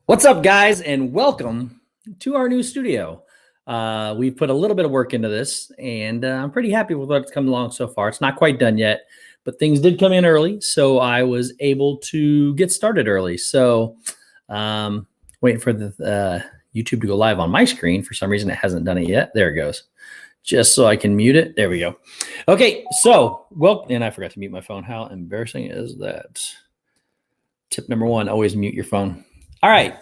What's up, guys, and welcome to our new studio. We've put a little bit of work into this, and I'm pretty happy with what's come along so far. It's not quite done yet, but things did come in early, so I was able to get started early. So waiting for the YouTube to go live on my screen. For some reason, it hasn't done it yet. There it goes. Just so I can mute it. There we go. Okay, so, and I forgot to mute my phone. How embarrassing is that? Tip number one, always mute your phone. All right.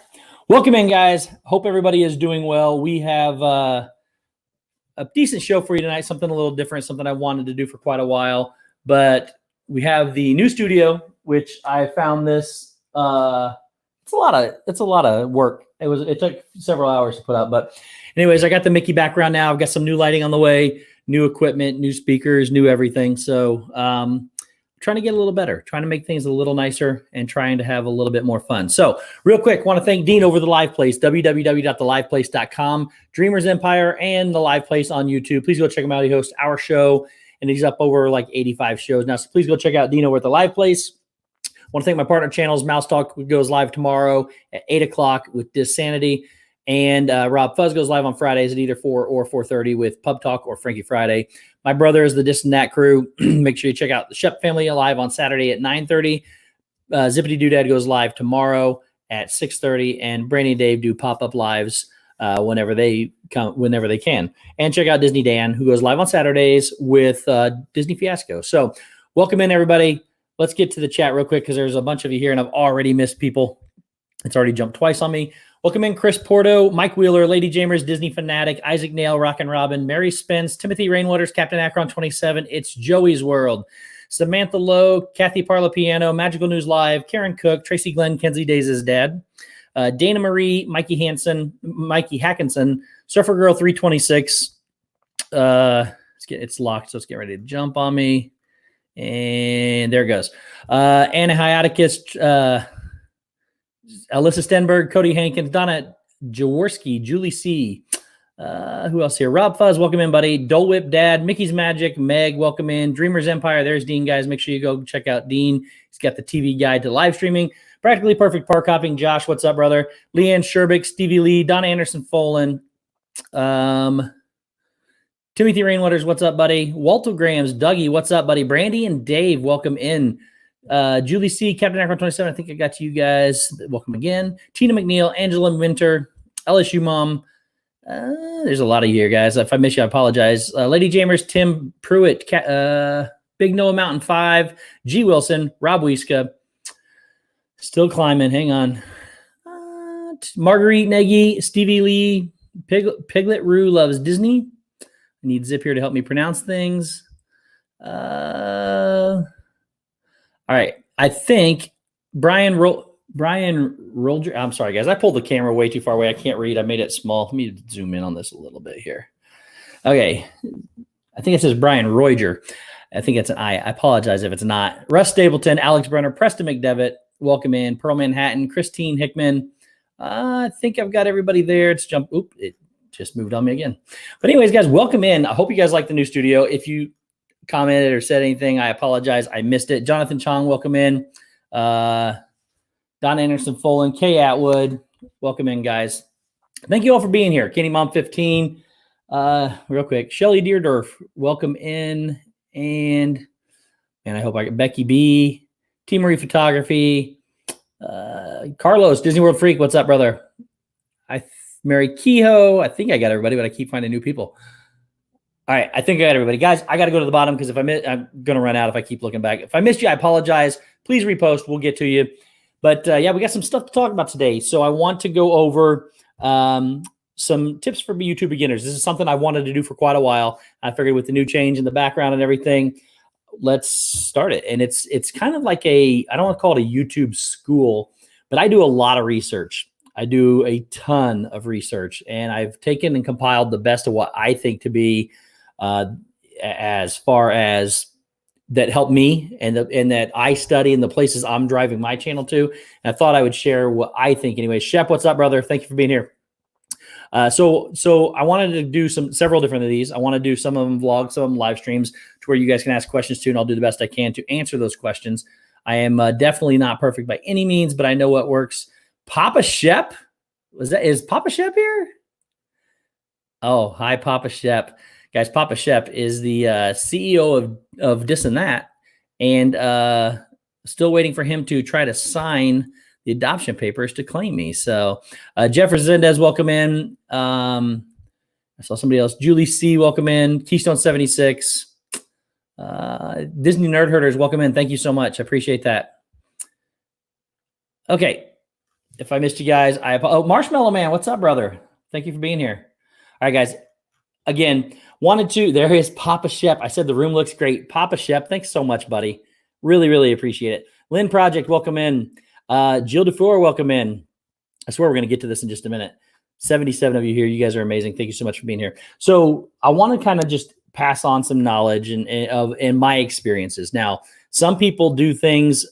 Welcome in, guys. Hope everybody is doing well. We have a decent show for you tonight, something a little different, something I wanted to do for quite a while. But we have the new studio, which I found this. It's a lot of work. It took several hours to put up. But anyways, I got the Mickey background now. I've got some new lighting on the way, new equipment, new speakers, new everything. So trying to get a little better, trying to make things a little nicer and trying to have a little bit more fun. So real quick, want to thank Dean over the Live Place, www.theliveplace.com, Dreamers Empire, and the Live Place on YouTube. Please go check him out. He hosts our show, and he's up over like 85 shows now. So please go check out Dean over at the Live Place. I want to thank my partner channels. Mouse Talk goes live tomorrow at 8 o'clock with Dissanity. And Rob Fuzz goes live on Fridays at either 4 or 4:30 with Pub Talk or Frankie Friday. My brother is the Dis and That crew. Make sure you check out the Shep Family live on Saturday at 9:30. Zippity Doodad goes live tomorrow at 6:30. And Brandy and Dave do pop-up lives whenever they can. And check out Disney Dan, who goes live on Saturdays with Disney Fiasco. So welcome in, everybody. Let's get to the chat real quick because there's a bunch of you here, and I've already missed people. It's already jumped twice on me. Welcome in Chris Porto, Mike Wheeler, Lady Jamers, Disney Fanatic, Isaac Nail, Rockin' Robin, Mary Spence, Timothy Rainwaters, Captain Akron 27. It's Joey's World. Samantha Lowe, Kathy Parla Piano, Magical News Live, Karen Cook, Tracy Glenn, Kenzie Days' dad, Dana Marie, Mikey Hackinson, Surfer Girl 326. It's locked, so let's get ready to jump on me. And there it goes. Anna Hiaticus, Alyssa Stenberg, Cody Hankins, Donna Jaworski, Julie C. Who else here? Rob Fuzz, welcome in, buddy. Dole Whip Dad, Mickey's Magic, Meg, welcome in. Dreamers Empire, there's Dean, guys. Make sure you go check out Dean. He's got the TV guide to live streaming. Practically Perfect Park Hopping, Josh, what's up, brother? Leanne Sherbick, Stevie Lee, Donna Anderson Folan. Timothy Rainwaters, what's up, buddy? Walter Grams, Dougie, what's up, buddy? Brandy and Dave, welcome in. Julie C, Captain Akron 27. I think I got to you guys. Welcome again. Tina McNeil, Angela Winter, LSU Mom. There's a lot of you here, guys. If I miss you, I apologize. Lady Jamers, Tim Pruitt, Big Noah Mountain 5, G Wilson, Rob Wieska. Still climbing. Hang on. Marguerite Nagy, Stevie Lee, Piglet Rue loves Disney. I need Zip here to help me pronounce things. All right. I think Brian Rolger. I'm sorry, guys. I pulled the camera way too far away. I can't read. I made it small. Let me zoom in on this a little bit here. Okay. I think it says Brian Roiger. I think it's an I. I apologize if it's not. Russ Stapleton, Alex Brenner, Preston McDevitt. Welcome in. Pearl Manhattan, Christine Hickman. I think I've got everybody there. It's jump. Oop, it just moved on me again. But anyways, guys, welcome in. I hope you guys like the new studio. If you commented or said anything, I apologize. I missed it. Jonathan Chong, welcome in. Don Anderson Folan, Kay Atwood, welcome in, guys. Thank you all for being here. Kenny Mom 15, real quick. Shelly Deerdorf, welcome in. And I hope I get Becky B, T Marie Photography, Carlos, Disney World Freak, what's up, brother? Mary Kehoe, I think I got everybody, but I keep finding new people. All right, I think I got everybody. Guys, I got to go to the bottom because if I'm going to run out if I keep looking back. If I missed you, I apologize. Please repost. We'll get to you. But, yeah, we got some stuff to talk about today. So I want to go over some tips for YouTube beginners. This is something I wanted to do for quite a while. I figured with the new change in the background and everything, let's start it. And it's kind of like I don't want to call it a YouTube school, but I do a lot of research. I do a ton of research, and I've taken and compiled the best of what I think to be as far as that help me and that I study in the places I'm driving my channel to. And I thought I would share what I think anyway. Shep, what's up, brother? Thank you for being here. So I wanted to do several different of these. I want to do some of them vlogs, some of them live streams to where you guys can ask questions too, and I'll do the best I can to answer those questions. I am definitely not perfect by any means, but I know what works. Papa Shep? Is Papa Shep here? Oh, hi, Papa Shep. Guys, Papa Shep is the CEO of This and That, and still waiting for him to try to sign the adoption papers to claim me. So Jeff Resendez, welcome in. I saw somebody else. Julie C, welcome in. Keystone 76. Disney Nerd Herders, welcome in. Thank you so much. I appreciate that. Okay. If I missed you guys, Marshmallow Man, what's up, brother? Thank you for being here. All right, guys. Again, there is Papa Shep. I said the room looks great. Papa Shep, thanks so much, buddy. Really, really appreciate it. Lynn Project, welcome in. Jill Dufour, welcome in. I swear we're going to get to this in just a minute. 77 of you here. You guys are amazing. Thank you so much for being here. So I want to kind of just pass on some knowledge and my experiences. Now, some people do things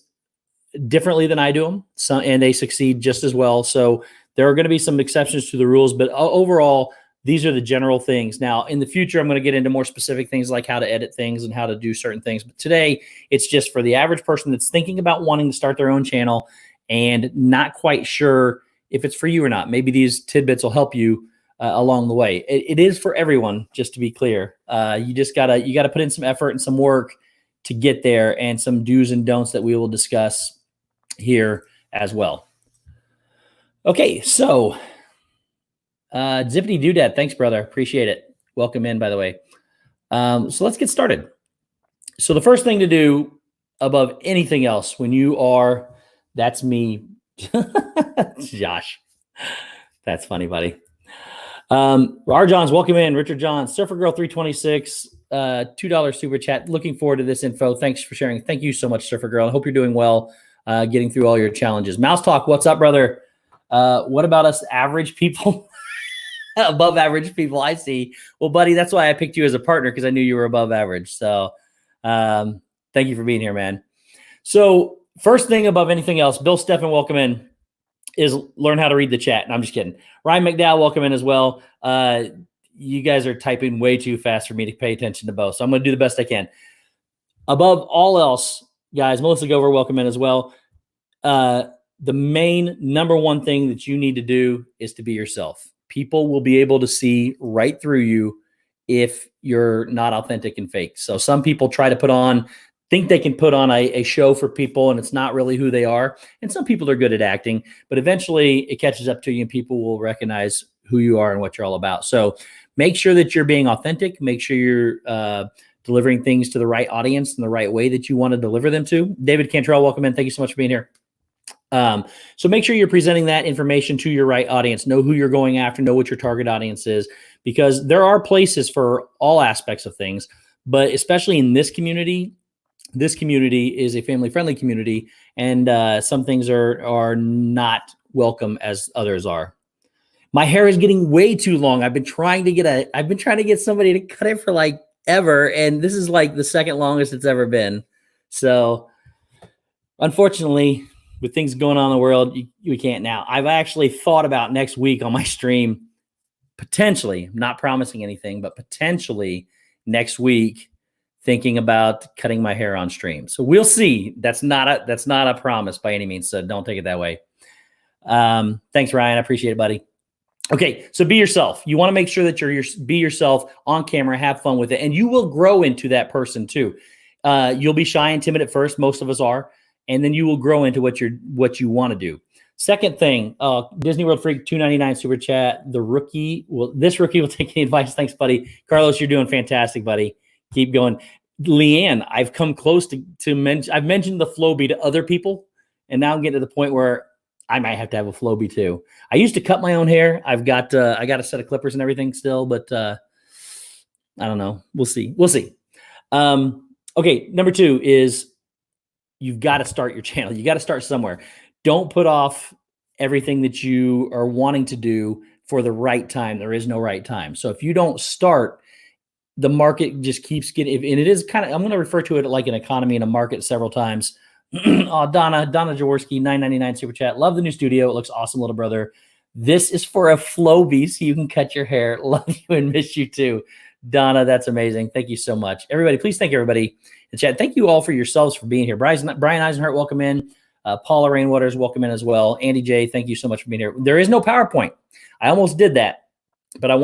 differently than I do them, and they succeed just as well. So there are going to be some exceptions to the rules, but overall, these are the general things. Now, in the future, I'm going to get into more specific things like how to edit things and how to do certain things. But today, it's just for the average person that's thinking about wanting to start their own channel and not quite sure if it's for you or not. Maybe these tidbits will help you along the way. It is for everyone, just to be clear. You gotta put in some effort and some work to get there, and some do's and don'ts that we will discuss here as well. Okay, so Zippity Doodad, thanks, brother. Appreciate it. Welcome in, by the way. So let's get started. So the first thing to do above anything else when you are, that's me, Josh. That's funny, buddy. Arjohn's, welcome in. Richard John, Surfer Girl 326, $2 super chat. Looking forward to this info. Thanks for sharing. Thank you so much, Surfer Girl. I hope you're doing well, getting through all your challenges. Mouse Talk, what's up, brother? What about us average people? Above average people, I see. Well, buddy, that's why I picked you as a partner, because I knew you were above average. So thank you for being here, man. So first thing above anything else, Bill Steffen, welcome in, is learn how to read the chat. No, I'm just kidding. Ryan McDowell, welcome in as well. You guys are typing way too fast for me to pay attention to both. So I'm going to do the best I can. Above all else, guys, Melissa Gover, welcome in as well. The main number one thing that you need to do is to be yourself. People will be able to see right through you if you're not authentic and fake. So some people think they can put on a show for people, and it's not really who they are. And some people are good at acting, but eventually it catches up to you and people will recognize who you are and what you're all about. So make sure that you're being authentic. Make sure you're delivering things to the right audience in the right way that you want to deliver them to. David Cantrell, welcome in. Thank you so much for being here. So make sure you're presenting that information to your right audience. Know who you're going after, know what your target audience is, because there are places for all aspects of things, but especially in this community is a family-friendly community, and some things are not welcome as others are. My hair is getting way too long. I've been trying to get somebody to cut it for like ever, and this is like the second longest it's ever been. So unfortunately, with things going on in the world, we can't now. I've actually thought about next week on my stream, potentially, not promising anything, but potentially next week, thinking about cutting my hair on stream. So we'll see. That's not a promise by any means. So don't take it that way. Thanks, Ryan. I appreciate it, buddy. Okay, so be yourself. You want to make sure that be yourself on camera, have fun with it, and you will grow into that person too. You'll be shy and timid at first. Most of us are. And then you will grow into what you want to do. Second thing, Disney World Freak 299 super chat. This rookie will take any advice. Thanks, buddy. Carlos, you're doing fantastic, buddy. Keep going. Leanne, I've come close to mention. I've mentioned the Flowbee to other people, and now I'm getting to the point where I might have to have a Flowbee too. I used to cut my own hair. I got a set of clippers and everything still, but I don't know. We'll see. Okay, number 2 is, you've got to start your channel. You got to start somewhere. Don't put off everything that you are wanting to do for the right time. There is no right time. So if you don't start, the market just keeps getting, and it is kind of, I'm going to refer to it like an economy and a market several times. Donna Jaworski, $9.99 super chat. Love the new studio. It looks awesome, little brother. This is for a Flowbee so you can cut your hair. Love you and miss you too. Donna, that's amazing. Thank you so much. Everybody, please thank everybody in chat. Thank you all for yourselves for being here. Brian Eisenhart, welcome in. Paula Rainwaters, welcome in as well. Andy J, thank you so much for being here. There is no PowerPoint. I almost did that, but I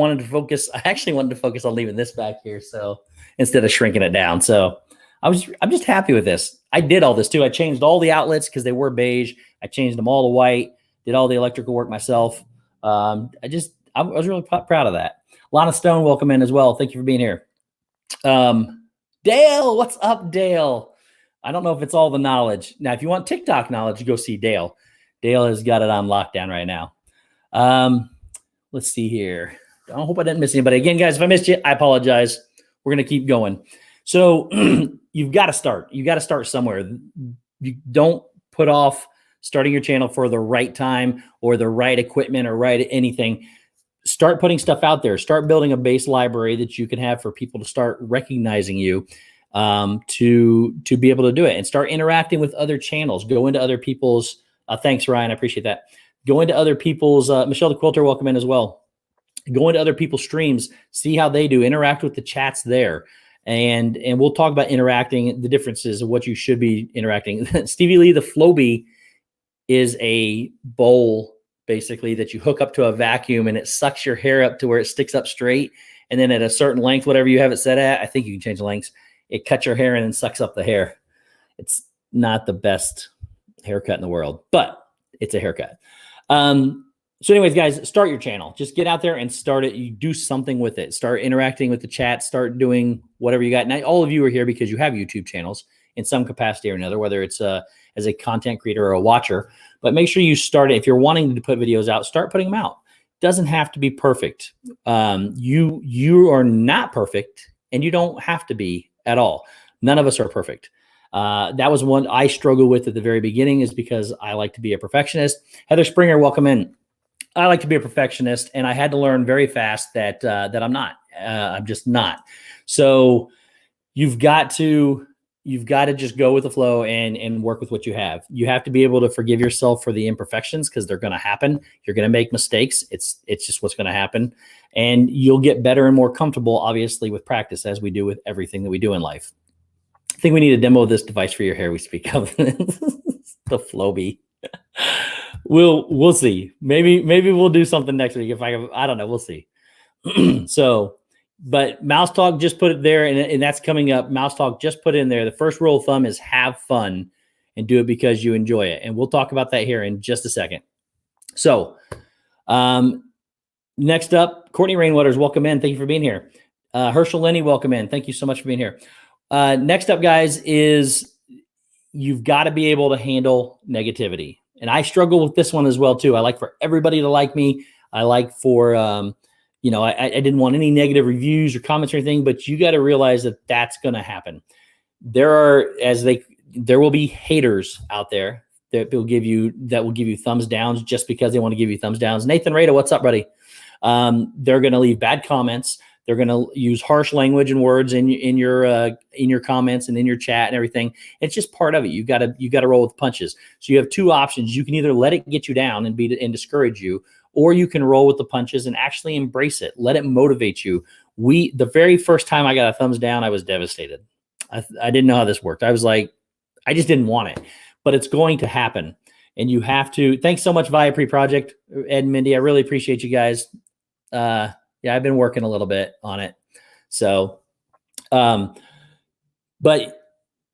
actually wanted to focus on leaving this back here. So instead of shrinking it down. So I'm just happy with this. I did all this too. I changed all the outlets because they were beige. I changed them all to white, did all the electrical work myself. I was really proud of that. Lana Stone, welcome in as well. Thank you for being here. Dale, what's up, Dale? I don't know if it's all the knowledge. Now, if you want TikTok knowledge, go see Dale. Dale has got it on lockdown right now. Let's see here. I hope I didn't miss anybody. Again, guys, if I missed you, I apologize. We're going to keep going. So you've got to start. You got to start somewhere. You don't put off starting your channel for the right time or the right equipment or right anything. Start putting stuff out there. Start building a base library that you can have for people to start recognizing you, to be able to do it, and start interacting with other channels. Go into other people's. Thanks, Ryan. I appreciate that. Go into other people's. Michelle the Quilter, welcome in as well. Go into other people's streams. See how they do. Interact with the chats there. And we'll talk about interacting, the differences of what you should be interacting. Stevie Lee, the Flowbee is a bowl basically that you hook up to a vacuum and it sucks your hair up to where it sticks up straight. And then at a certain length, whatever you have it set at, I think you can change the lengths. It cuts your hair and then sucks up the hair. It's not the best haircut in the world, but it's a haircut. So anyways, guys, start your channel. Just get out there and start it. You do something with it. Start interacting with the chat. Start doing whatever you got. Now, all of you are here because you have YouTube channels in some capacity or another, whether it's as a content creator or a watcher. But make sure you start it. If you're wanting to put videos out, start putting them out. Doesn't have to be perfect. You are not perfect, and you don't have to be at all. None of us are perfect. That was one I struggled with at the very beginning, is because I like to be a perfectionist. Heather Springer, welcome in. I like to be a perfectionist, and I had to learn very fast that I'm not. I'm just not. So you've got to just go with the flow and work with what you have. You have to be able to forgive yourself for the imperfections, because they're going to happen. You're going to make mistakes. It's just what's going to happen, and you'll get better and more comfortable, obviously, with practice, as we do with everything that we do in life. I think we need a demo of this device for your hair we speak of. The Flowbee. We'll see. Maybe we'll do something next week. I don't know. We'll see. So, but Mouse Talk, just put it there, and that's coming up. Mouse Talk, just put it in there. The first rule of thumb is have fun and do it because you enjoy it. And we'll talk about that here in just a second. So, next up, Courtney Rainwaters, welcome in. Thank you for being here. Herschel Lenny, welcome in. Thank you so much for being here. Next up, guys, is you've got to be able to handle negativity. And I struggle with this one as well, too. I like for everybody to like me. I like for, I didn't want any negative reviews or comments or anything, but you got to realize that that's going to happen. There will be haters out there that will give you thumbs downs just because they want to give you thumbs downs. Nathan Rada, what's up, buddy? They're going to leave bad comments. They're going to use harsh language and words in your comments and in your chat and everything. It's just part of it. You got to roll with punches. So you have two options. You can either let it get you down and discourage you, or you can roll with the punches and actually embrace it. Let it motivate you. The very first time I got a thumbs down, I was devastated. I didn't know how this worked. I was like, I just didn't want it, but it's going to happen. And you have to. Thanks so much, Via Pre-Project, Ed and Mindy. I really appreciate you guys. Yeah, I've been working a little bit on it. So, but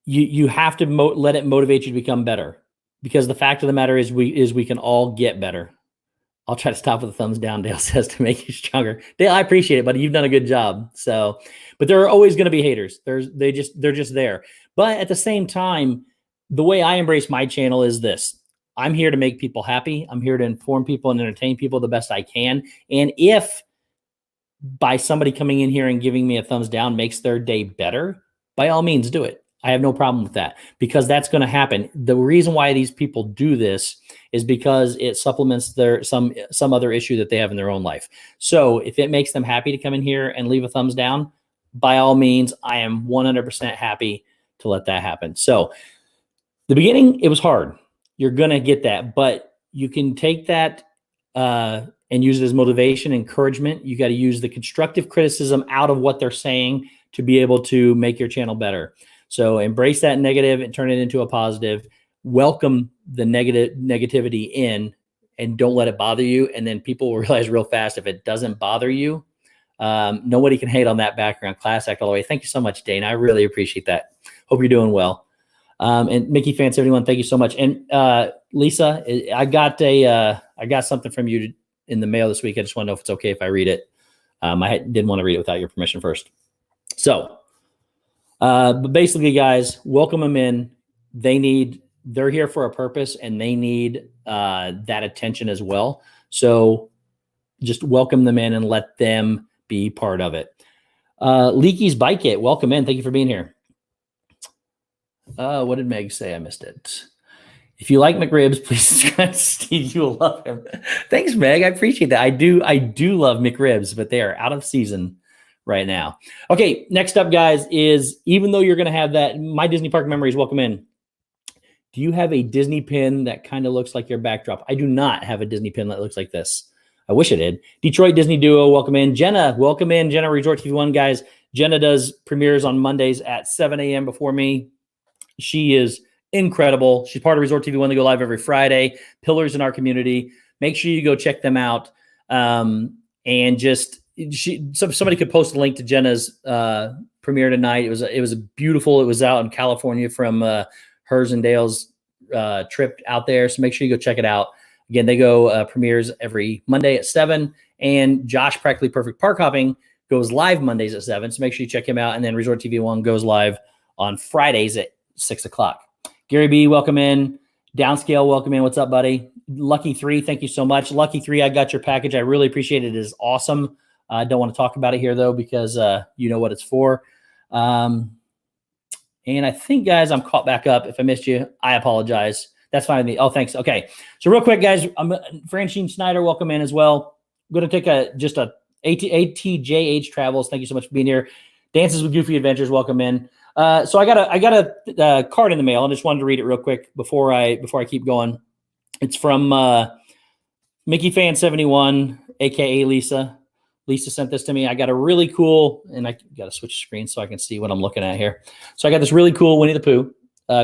you have to let it motivate you to become better, because the fact of the matter is we can all get better. I'll try to stop with a thumbs down, Dale says, to make you stronger. Dale, I appreciate it, buddy. You've done a good job. So, but there are always going to be haters. They're just there. But at the same time, the way I embrace my channel is this. I'm here to make people happy. I'm here to inform people and entertain people the best I can. And if by somebody coming in here and giving me a thumbs down makes their day better, by all means do it. I have no problem with that, because that's going to happen. The reason why these people do this is because it supplements some other issue that they have in their own life. So if it makes them happy to come in here and leave a thumbs down, by all means, I am 100% happy to let that happen. So the beginning, it was hard. You're going to get that, but you can take that and use it as motivation, encouragement. You got to use the constructive criticism out of what they're saying to be able to make your channel better. So embrace that negative and turn it into a positive. welcome the negativity in and don't let it bother you. And then people will realize real fast, if it doesn't bother you, nobody can hate on that background. Class act all the way. Thank you so much, Dana. I really appreciate that. Hope you're doing well. And Mickey Fan 71, thank you so much. And Lisa, I got something from you in the mail this week. I just want to know if it's okay if I read it. I didn't want to read it without your permission first. So, but basically, guys, welcome them in. They're here for a purpose, and they need that attention as well. So just welcome them in and let them be part of it. Leaky's Bike It, welcome in. Thank you for being here. What did Meg say? I missed it. If you like McRibs, please subscribe to Steve. You will love him. Thanks, Meg. I appreciate that. I do love McRibs, but they are out of season right now. Okay, next up, guys, is even though you're going to have that, My Disney Park Memories, welcome in. Do you have a Disney pin that kind of looks like your backdrop? I do not have a Disney pin that looks like this. I wish I did. Detroit Disney Duo, welcome in. Jenna, welcome in. Jenna, Resort TV 1, guys. Jenna does premieres on Mondays at 7 a.m. before me. She is incredible. She's part of Resort TV 1. They go live every Friday. Pillars in our community. Make sure you go check them out. And just somebody could post a link to Jenna's premiere tonight. It was beautiful. It was out in California from hers and Dale's trip out there. So make sure you go check it out. Again, they go premieres every Monday at 7. And Josh, Practically Perfect Park Hopping, goes live Mondays at 7. So make sure you check him out. And then Resort TV 1 goes live on Fridays at 6 o'clock. Gary B, welcome in. Downscale, welcome in. What's up, buddy? Lucky 3, thank you so much. Lucky 3, I got your package. I really appreciate it. It is awesome. I don't want to talk about it here, though, because you know what it's for. And I think, guys, I'm caught back up. If I missed you, I apologize. That's fine with me. Oh, thanks. Okay. So real quick, guys, Francine Schneider, welcome in as well. I'm going to take a ATJH Travels. Thank you so much for being here. Dances with Goofy Adventures, welcome in. So I got a card in the mail. I just wanted to read it real quick before I keep going. It's from Mickey Fan 71, aka Lisa. Lisa sent this to me. I got a really cool, and I got to switch screen so I can see what I'm looking at here. So I got this really cool Winnie the Pooh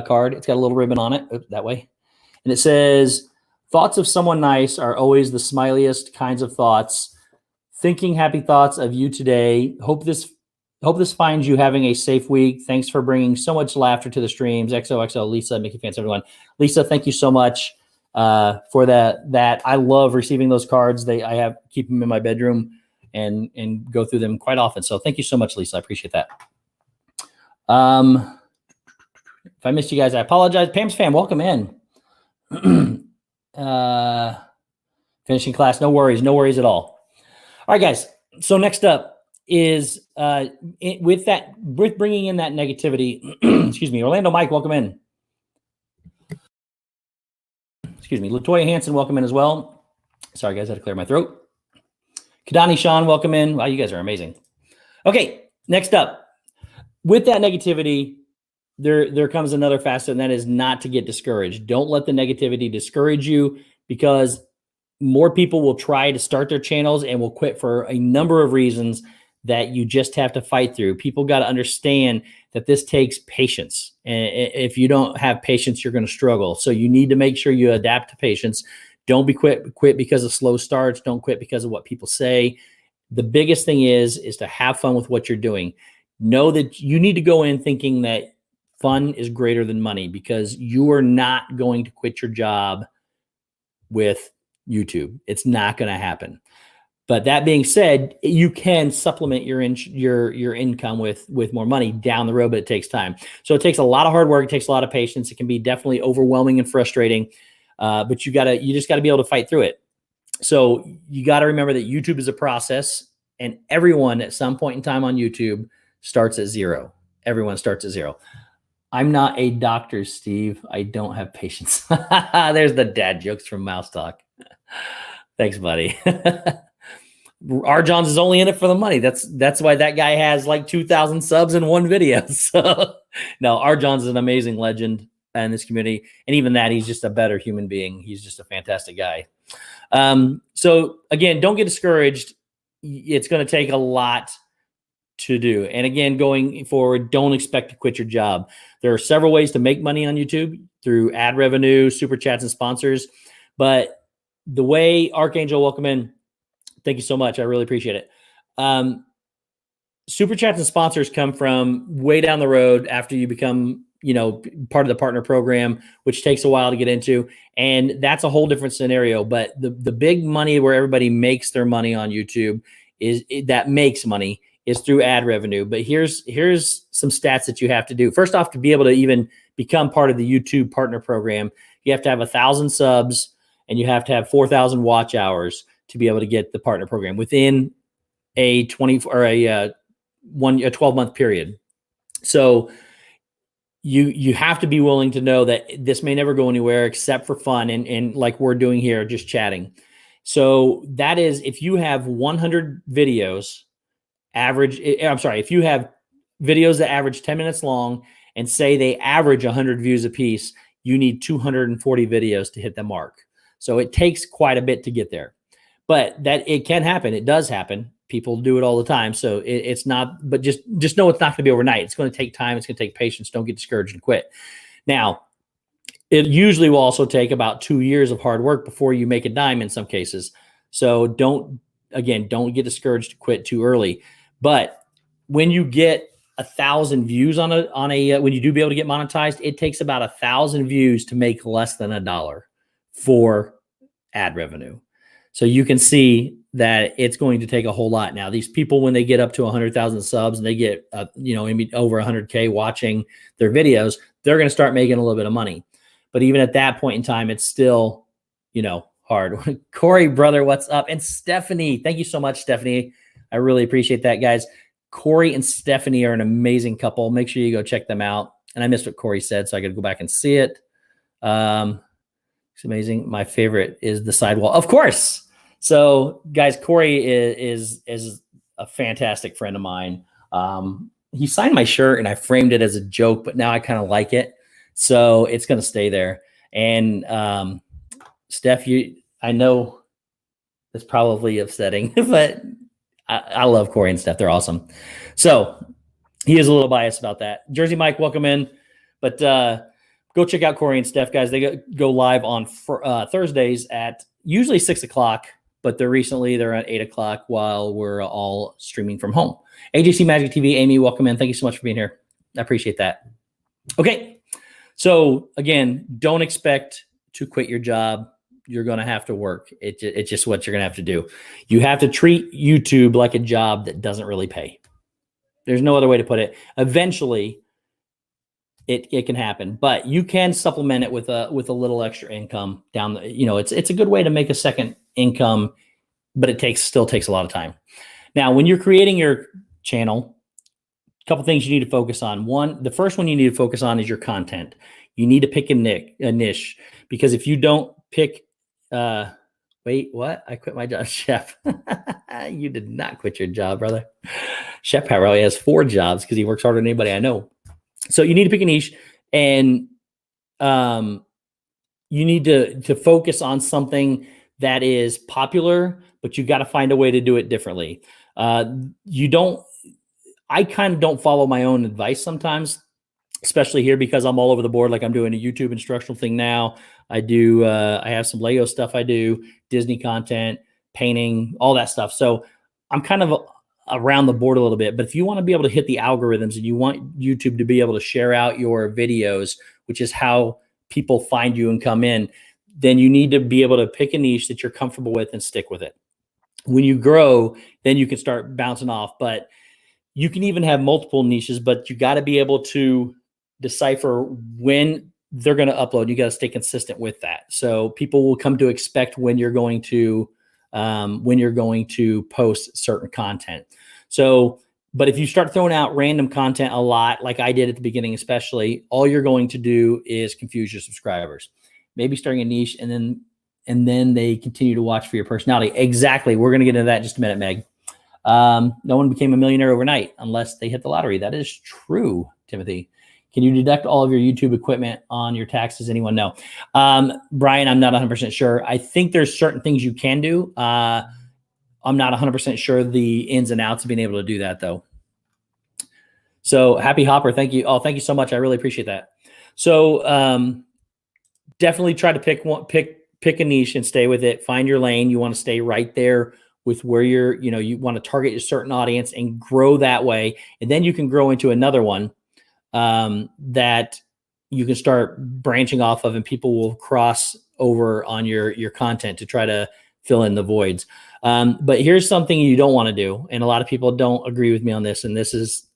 card. It's got a little ribbon on it. Oops, that way. And it says, thoughts of someone nice are always the smiliest kinds of thoughts. Thinking happy thoughts of you today. Hope this finds you having a safe week. Thanks for bringing so much laughter to the streams. XOXO, Lisa, Mickey Fans, everyone. Lisa, thank you so much for that. I love receiving those cards. I keep them in my bedroom and go through them quite often. So thank you so much, Lisa. I appreciate that. If I missed you guys, I apologize. Pam's Fam, welcome in. Finishing class, no worries at all. All right, guys. So next up is with bringing in that negativity. Excuse me, Orlando Mike, welcome in. Excuse me, Latoya Hanson, welcome in as well. Sorry, guys, I had to clear my throat. Kadani Sean, welcome in. Wow, you guys are amazing. Okay, next up, with that negativity, there comes another facet, and that is not to get discouraged. Don't let the negativity discourage you, because more people will try to start their channels and will quit for a number of reasons that you just have to fight through. People got to understand that this takes patience. And if you don't have patience, you're going to struggle. So you need to make sure you adapt to patience. Don't be quit because of slow starts. Don't quit because of what people say. The biggest thing is to have fun with what you're doing. Know that you need to go in thinking that fun is greater than money, because you are not going to quit your job with YouTube. It's not going to happen. But that being said, you can supplement your income with more money down the road, but it takes time. So it takes a lot of hard work. It takes a lot of patience. It can be definitely overwhelming and frustrating, but you just got to be able to fight through it. So you got to remember that YouTube is a process, and everyone at some point in time on YouTube starts at zero. Everyone starts at zero. I'm not a doctor, Steve. I don't have patience. There's the dad jokes from Mouse Talk. Thanks, buddy. R. Johns is only in it for the money. That's why that guy has like 2,000 subs in one video. So no, R. Johns is an amazing legend in this community. And even that, he's just a better human being. He's just a fantastic guy. So again, don't get discouraged. It's going to take a lot to do. And again, going forward, don't expect to quit your job. There are several ways to make money on YouTube through ad revenue, super chats, and sponsors. But the way Archangel, welcome in. Thank you so much. I really appreciate it. Super chats and sponsors come from way down the road after you become, part of the partner program, which takes a while to get into. And that's a whole different scenario. But the big money where everybody makes their money on YouTube is through ad revenue. But here's some stats that you have to do. First off, to be able to even become part of the YouTube partner program, you have to have 1,000 subs and you have to have 4,000 watch hours to be able to get the partner program within a 12-month period. So you have to be willing to know that this may never go anywhere except for fun and like we're doing here, just chatting. So that is, if you have 100 videos if you have videos that average 10 minutes long and say they average 100 views a piece, you need 240 videos to hit the mark. So it takes quite a bit to get there, but that it can happen. It does happen. People do it all the time. So it's not, but just know it's not going to be overnight. It's going to take time. It's going to take patience. Don't get discouraged and quit. Now, it usually will also take about 2 years of hard work before you make a dime in some cases. So don't get discouraged to quit too early. But when you get 1,000 views on a when you do be able to get monetized, it takes about 1,000 views to make less than $1 for ad revenue. So you can see that it's going to take a whole lot. Now, these people, when they get up to 100,000 subs and they get, over 100K watching their videos, they're going to start making a little bit of money. But even at that point in time, it's still, hard. Corey, brother, what's up? And Stephanie, thank you so much, Stephanie. I really appreciate that, guys. Corey and Stephanie are an amazing couple. Make sure you go check them out. And I missed what Corey said, so I got to go back and see it. It's amazing. My favorite is the sidewall, of course. So, guys, Corey is a fantastic friend of mine. He signed my shirt, and I framed it as a joke, but now I kind of like it, so it's going to stay there. And Steph, I know it's probably upsetting, but I love Corey and Steph. They're awesome. So he is a little biased about that. Jersey Mike, welcome in. But go check out Corey and Steph, guys. They go live on Thursdays at usually 6 o'clock, but they're at 8 o'clock while we're all streaming from home. AJC Magic TV, Amy, welcome in. Thank you so much for being here. I appreciate that. Okay. So again, don't expect to quit your job. You're going to have to work. It's just what you're going to have to do. You have to treat YouTube like a job that doesn't really pay. There's no other way to put it. Eventually, it can happen, but you can supplement it with a little extra income down the, it's a good way to make a second income, but it still takes a lot of time. Now, when you're creating your channel, a couple things you need to focus on. The first one you need to focus on is your content. You need to pick a niche, because if you don't pick, wait, what? I quit my job, Chef. You did not quit your job, brother. Chef probably has 4 jobs because he works harder than anybody I know. So you need to pick a niche, and you need to focus on something that is popular, but you got to find a way to do it differently. I kind of don't follow my own advice sometimes, especially here, because I'm all over the board. Like, I'm doing a YouTube instructional thing now. I have some Lego stuff I do, Disney content, painting, all that stuff. So I'm kind of around the board a little bit. But if you want to be able to hit the algorithms and you want YouTube to be able to share out your videos, which is how people find you and come in, then you need to be able to pick a niche that you're comfortable with and stick with it. When you grow, then you can start bouncing off. But you can even have multiple niches, but you got to be able to decipher when they're going to upload. You got to stay consistent with that. So people will come to expect when you're going to post certain content. So, but if you start throwing out random content a lot, like I did at the beginning, especially, all you're going to do is confuse your subscribers. Maybe starting a niche and then they continue to watch for your personality. Exactly. We're going to get into that in just a minute, Meg. No one became a millionaire overnight unless they hit the lottery. That is true, Timothy. Can you deduct all of your YouTube equipment on your taxes? Anyone know? Brian, I'm not 100% sure. I think there's certain things you can do. I'm not 100% sure the ins and outs of being able to do that, though. So Happy Hopper, thank you. Oh, thank you so much. I really appreciate that. So definitely try to pick a niche and stay with it. Find your lane. You want to stay right there with where you want to target a certain audience and grow that way. And then you can grow into another one that you can start branching off of, and people will cross over on your content to try to fill in the voids. But here's something you don't want to do. And a lot of people don't agree with me on this. And this is,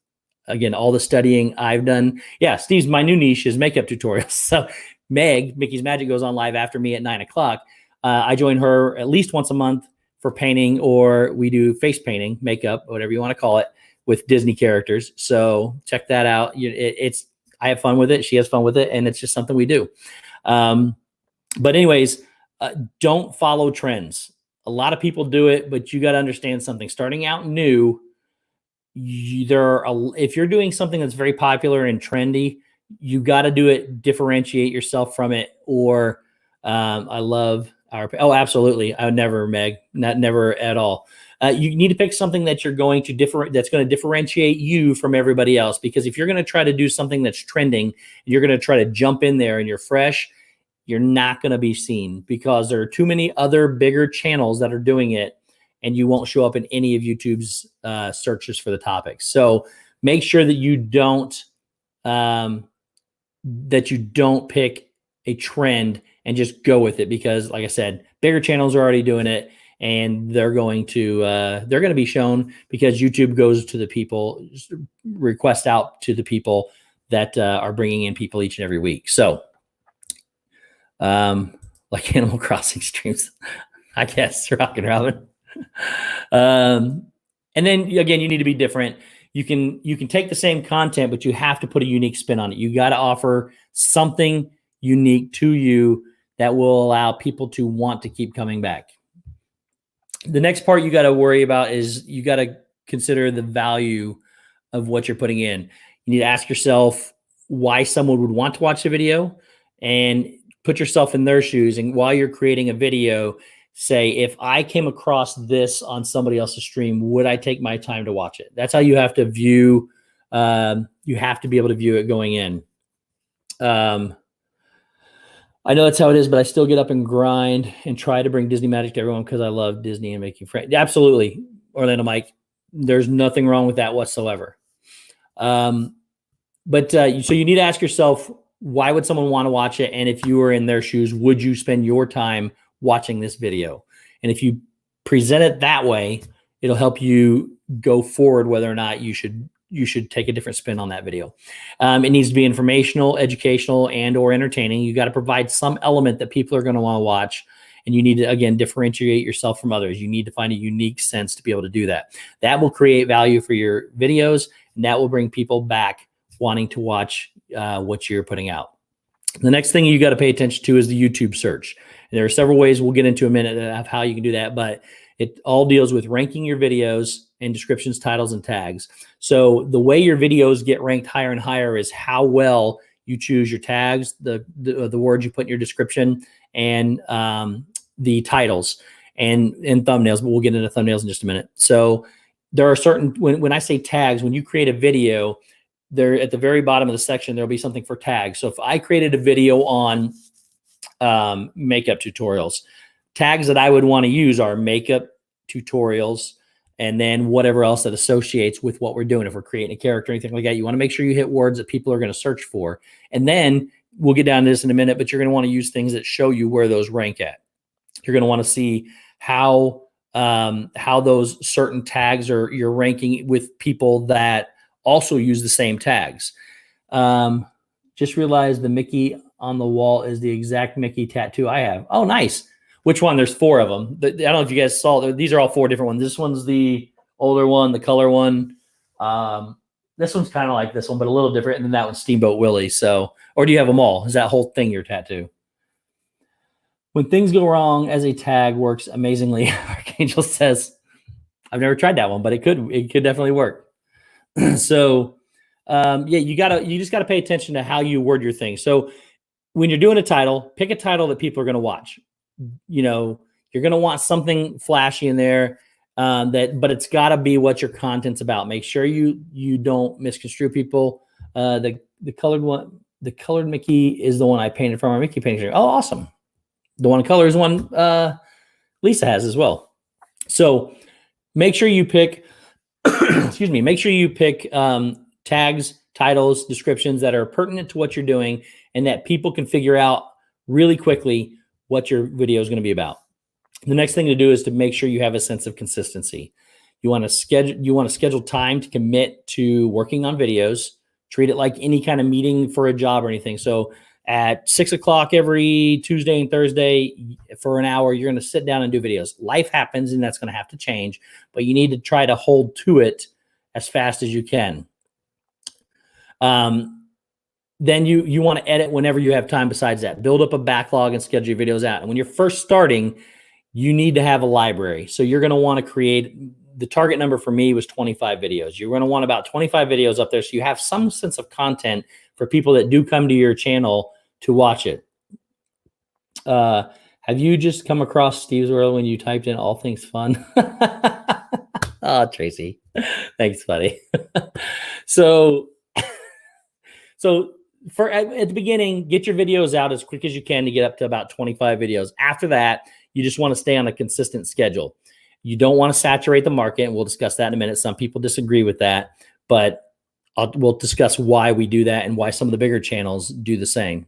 again, all the studying I've done. Yeah, Steve's, my new niche is makeup tutorials. So Mickey's Magic, goes on live after me at 9 o'clock. I join her at least once a month for painting, or we do face painting, makeup, whatever you want to call it, with Disney characters. So check that out. I have fun with it. She has fun with it. And it's just something we do. But anyways, don't follow trends. A lot of people do it, but you got to understand something. Starting out new, if you're doing something that's very popular and trendy, you got to do it, differentiate yourself from it. Or I love absolutely. I would never, Meg, never at all. You need to pick something that you're going to that's going to differentiate you from everybody else. Because if you're going to try to do something that's trending, and you're going to try to jump in there and you're fresh, you're not going to be seen, because there are too many other bigger channels that are doing it, and you won't show up in any of YouTube's searches for the topics. So make sure that you don't pick a trend and just go with it, because, like I said, bigger channels are already doing it, and they're going to be shown, because YouTube goes to the people, request out to the people that are bringing in people each and every week. So like Animal Crossing streams, I guess, Rockin' Robin. And then again, you need to be different. You can take the same content, but you have to put a unique spin on it. You got to offer something unique to you that will allow people to want to keep coming back. The next part you got to worry about is you got to consider the value of what you're putting in. You need to ask yourself why someone would want to watch the video, and put yourself in their shoes. And while you're creating a video, say, if I came across this on somebody else's stream, would I take my time to watch it? That's how you have to view. You have to be able to view it going in. I know that's how it is, but I still get up and grind and try to bring Disney magic to everyone, because I love Disney and making friends. Absolutely, Orlando Mike. There's nothing wrong with that whatsoever. So you need to ask yourself, why would someone want to watch it? And if you were in their shoes, would you spend your time watching this video? And if you present it that way, it'll help you go forward whether or not you should take a different spin on that video. It needs to be informational, educational, and or entertaining. You got to provide some element that people are going to want to watch. And you need to, again, differentiate yourself from others. You need to find a unique sense to be able to do that. That will create value for your videos, and that will bring people back wanting to watch what you're putting out. The next thing you got to pay attention to is the YouTube search. And there are several ways we'll get into in a minute of how you can do that, but it all deals with ranking your videos and descriptions, titles, and tags. So the way your videos get ranked higher and higher is how well you choose your tags, the words you put in your description, and the titles and thumbnails. But we'll get into thumbnails in just a minute. So there are certain, when I say tags, when you create a video, there at the very bottom of the section, there'll be something for tags. So if I created a video on makeup tutorials, tags that I would want to use are makeup tutorials, and then whatever else that associates with what we're doing. If we're creating a character or anything like that, you want to make sure you hit words that people are going to search for. And then we'll get down to this in a minute, but you're going to want to use things that show you where those rank at. You're going to want to see how those certain tags are you're ranking with people that also use the same tags. Just realized the Mickey on the wall is the exact Mickey tattoo I have. Oh, nice. Which one? There's 4 of them. I don't know if you guys saw. These are all 4 different ones. This one's the older one, the color one. This one's kind of like this one, but a little different. And then that one's Steamboat Willie. So, or do you have them all? Is that whole thing your tattoo? When things go wrong as a tag works amazingly, Archangel says. I've never tried that one, but it could definitely work. So, you just gotta pay attention to how you word your thing. So when you're doing a title, pick a title that people are going to watch. You know, you're going to want something flashy in there, but it's got to be what your content's about. Make sure you don't misconstrue people. The colored one, the colored Mickey is the one I painted from our Mickey painting. Oh, awesome. The one in color is one Lisa has as well. So make sure you pick, excuse me, make sure you pick tags, titles, descriptions that are pertinent to what you're doing and that people can figure out really quickly what your video is going to be about. The next thing to do is to make sure you have a sense of consistency. You want to schedule time to commit to working on videos. Treat it like any kind of meeting for a job or anything. So at 6 o'clock every Tuesday and Thursday for an hour, you're going to sit down and do videos. Life happens and that's going to have to change, but you need to try to hold to it as fast as you can. Then you want to edit whenever you have time besides that. Build up a backlog and schedule your videos out. And when you're first starting, you need to have a library. So you're going to want to create, the target number for me was 25 videos. You're going to want about 25 videos up there so you have some sense of content for people that do come to your channel to watch it. Have you just come across Steve's World when you typed in all things fun? Oh, Tracy. Thanks, buddy. So at the beginning, get your videos out as quick as you can to get up to about 25 videos. After that, you just want to stay on a consistent schedule. You don't want to saturate the market, and we'll discuss that in a minute. Some people disagree with that, but we'll discuss why we do that and why some of the bigger channels do the same.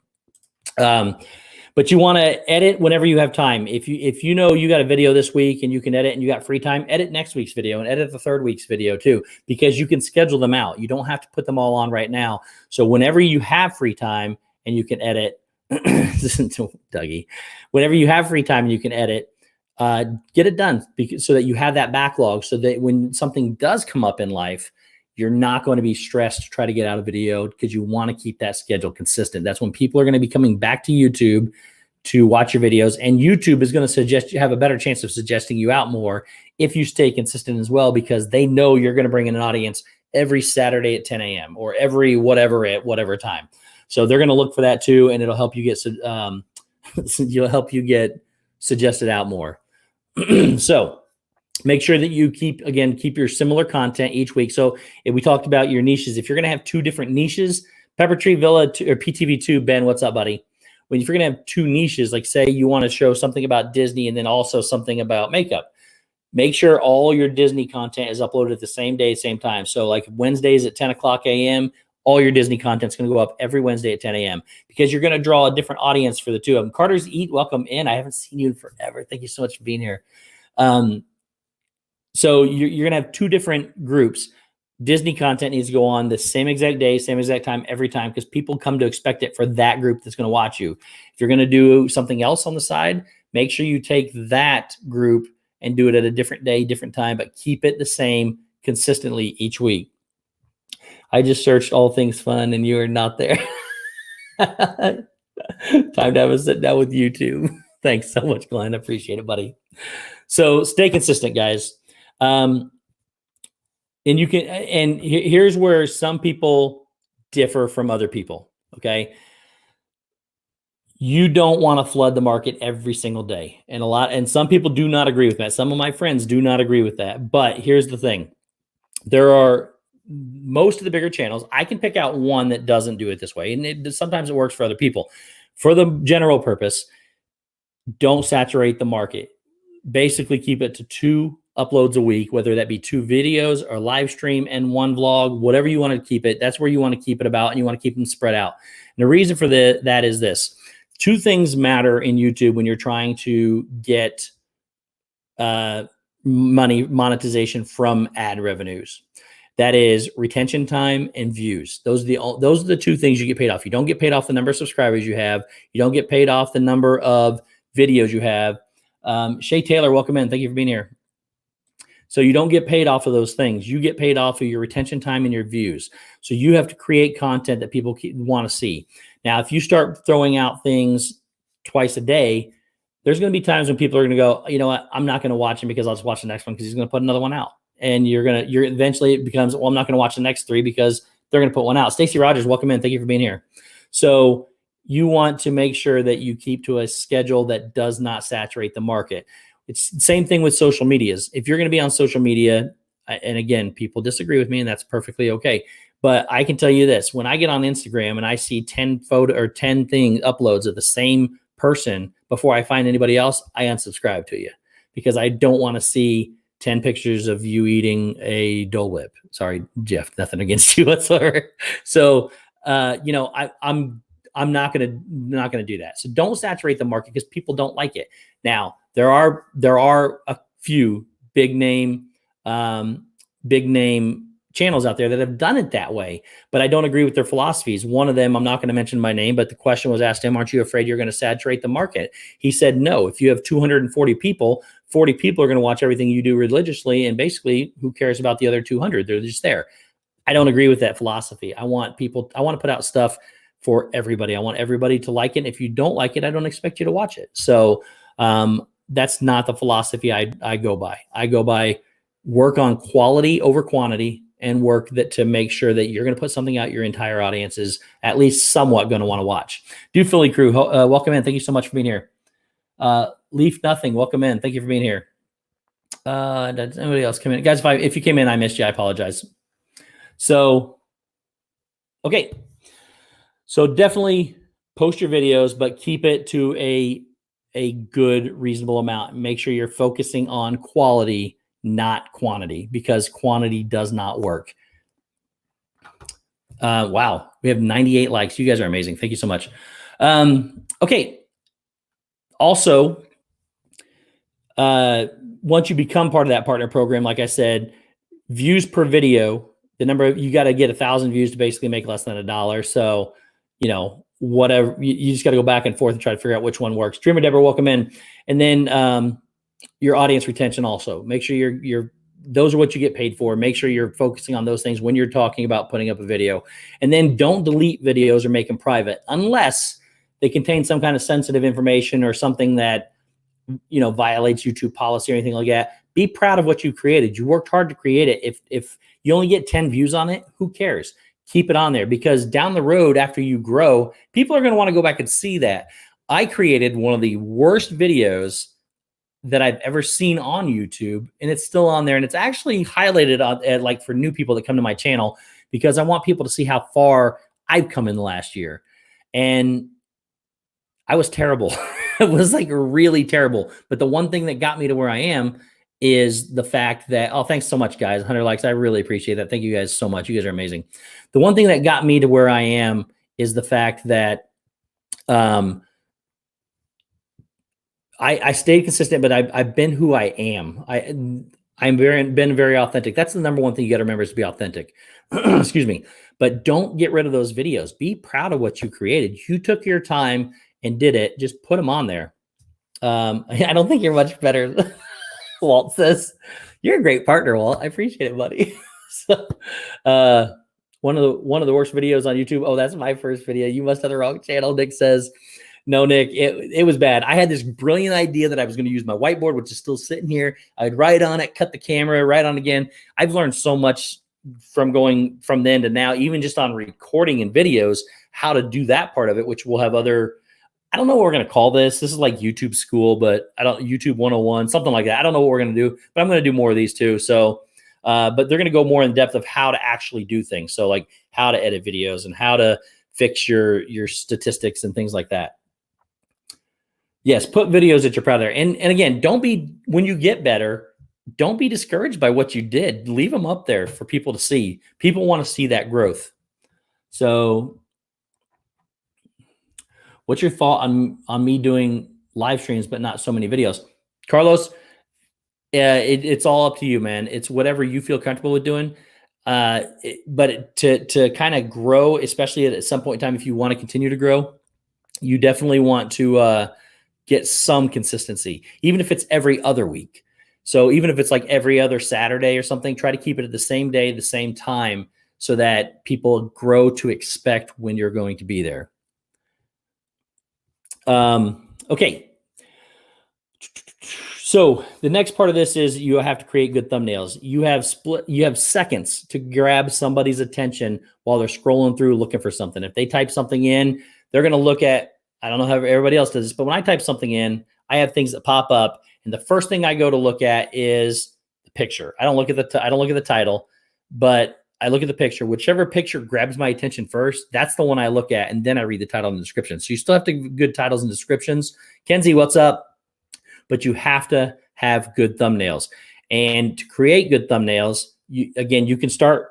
But you want to edit whenever you have time. If you know you got a video this week and you can edit and you got free time, edit next week's video and edit the third week's video too, because you can schedule them out. You don't have to put them all on right now. So whenever you have free time and you can edit, listen to Dougie, whenever you have free time and you can edit, get it done so that you have that backlog so that when something does come up in life, you're not going to be stressed to try to get out a video because you want to keep that schedule consistent. That's when people are going to be coming back to YouTube to watch your videos, and YouTube is going to suggest you have a better chance of suggesting you out more if you stay consistent as well, because they know you're going to bring in an audience every Saturday at 10 a.m. or every whatever at whatever time. So they're going to look for that too, and it'll help you get suggested out more. So make sure that you keep your similar content each week. So if we talked about your niches, if you're going to have two different niches, Pepper Tree Villa or PTV2, Ben, what's up, buddy? If you're going to have two niches, like say you want to show something about Disney and then also something about makeup, make sure all your Disney content is uploaded at the same day, same time. So like Wednesdays at 10 o'clock a.m., all your Disney content is going to go up every Wednesday at 10 a.m. because you're going to draw a different audience for the two of them. Carter's Eat, welcome in. I haven't seen you in forever. Thank you so much for being here. So you're going to have two different groups. Disney content needs to go on the same exact day, same exact time, every time, because people come to expect it for that group that's going to watch you. If you're going to do something else on the side, make sure you take that group and do it at a different day, different time, but keep it the same consistently each week. I just searched all things fun and you are not there. Time to have a sit down with YouTube. Thanks so much, Glenn. I appreciate it, buddy. So stay consistent, guys. And here's where some people differ from other people. Okay. You don't want to flood the market every single day. And some people do not agree with that. Some of my friends do not agree with that. But here's the thing. There are most of the bigger channels. I can pick out one that doesn't do it this way. And sometimes it works for other people. For the general purpose, don't saturate the market. Basically keep it to 2 uploads a week, whether that be 2 videos or live stream and 1 vlog, whatever you want to keep it. That's where you want to keep it about, and you want to keep them spread out. And the reason for that is this. 2 things matter in YouTube when you're trying to get monetization from ad revenues. That is retention time and views. Those are the 2 things you get paid off. You don't get paid off the number of subscribers you have. You don't get paid off the number of videos you have. Shay Taylor, welcome in. Thank you for being here. So you don't get paid off of those things. You get paid off of your retention time and your views. So you have to create content that people want to see. Now, if you start throwing out things twice a day, there's going to be times when people are going to go, you know what, I'm not going to watch him because I'll just watch the next one because he's going to put another one out. And eventually it becomes, well, I'm not going to watch the next 3 because they're going to put one out. Stacey Rogers, welcome in. Thank you for being here. So you want to make sure that you keep to a schedule that does not saturate the market. It's the same thing with social medias. If you're going to be on social media, and again, people disagree with me, and that's perfectly okay. But I can tell you this, when I get on Instagram and I see 10 photo or 10 uploads of the same person before I find anybody else, I unsubscribe to you because I don't want to see 10 pictures of you eating a Dole Whip. Sorry, Jeff, nothing against you whatsoever. So, I'm not gonna do that. So don't saturate the market because people don't like it. Now there are a few big name channels out there that have done it that way, but I don't agree with their philosophies. One of them, I'm not going to mention by name, but the question was asked him, aren't you afraid you're going to saturate the market? He said, no, if you have 240 people, 40 people are going to watch everything you do religiously. And basically who cares about the other 200? They're just there. I don't agree with that philosophy. I want to put out stuff for everybody. I want everybody to like it. If you don't like it, I don't expect you to watch it. So that's not the philosophy I go by. I go by work on quality over quantity and work to make sure that you're going to put something out your entire audience is at least somewhat going to want to watch. Dude Philly Crew, welcome in. Thank you so much for being here. Leaf Nothing, welcome in. Thank you for being here. Does anybody else come in? Guys, if you came in, I missed you. I apologize. So, okay. So definitely post your videos, but keep it to a good, reasonable amount. Make sure you're focusing on quality, not quantity, because quantity does not work. Wow. We have 98 likes. You guys are amazing. Thank you so much. Okay. Also, once you become part of that partner program, like I said, views per video, the number of, you got to get 1,000 views to basically make less than $1. So, whatever, you just got to go back and forth and try to figure out which one works. Dreamer Deborah, welcome in. And then, your audience retention also. Make sure those are what you get paid for. Make sure you're focusing on those things when you're talking about putting up a video. And then don't delete videos or make them private unless they contain some kind of sensitive information or something that, violates YouTube policy or anything like that. Be proud of what you created. You worked hard to create it. If you only get 10 views on it, who cares? Keep it on there, because down the road, after you grow, people are going to want to go back and see that. I created one of the worst videos that I've ever seen on YouTube, and it's still on there, and it's actually highlighted on like for new people that come to my channel, because I want people to see how far I've come in the last year. And I was terrible. It was like really terrible. But the one thing that got me to where I am is the fact that, oh, thanks so much, guys. 100 likes. I really appreciate that. Thank you guys so much. You guys are amazing. The one thing that got me to where I am is the fact that I stayed consistent, but I've been who I am. I've been very authentic. That's the number one thing you got to remember, is to be authentic. Excuse me. But don't get rid of those videos. Be proud of what you created. You took your time and did it. Just put them on there. I don't think you're much better. Walt says, you're a great partner, Walt. I appreciate it, buddy. So, one of the worst videos on YouTube. Oh, that's my first video. You must have the wrong channel. Nick says, no, Nick, it was bad. I had this brilliant idea that I was going to use my whiteboard, which is still sitting here. I'd write on it, cut the camera, write on again. I've learned so much from going from then to now, even just on recording and videos, how to do that part of it, which we'll have other, I don't know what we're going to call this. This is like YouTube school, but YouTube 101, something like that. I don't know what we're going to do, but I'm going to do more of these too. So, but they're going to go more in depth of how to actually do things. So like how to edit videos and how to fix your statistics and things like that. Yes, put videos that you're proud of there. And again, when you get better, don't be discouraged by what you did. Leave them up there for people to see. People want to see that growth. So what's your thought on me doing live streams, but not so many videos? Carlos, it's all up to you, man. It's whatever you feel comfortable with doing. But to kind of grow, especially at some point in time, if you want to continue to grow, you definitely want to get some consistency, even if it's every other week. So even if it's like every other Saturday or something, try to keep it at the same day, the same time, so that people grow to expect when you're going to be there. Okay. So the next part of this is you have to create good thumbnails. You have seconds to grab somebody's attention while they're scrolling through looking for something. If they type something in, they're going to look at, I don't know how everybody else does this, but when I type something in, I have things that pop up, and the first thing I go to look at is the picture. I don't look at the title, but I look at the picture, whichever picture grabs my attention first, that's the one I look at. And then I read the title and the description. So you still have to have good titles and descriptions. Kenzie, what's up? But you have to have good thumbnails. And to create good thumbnails, you can start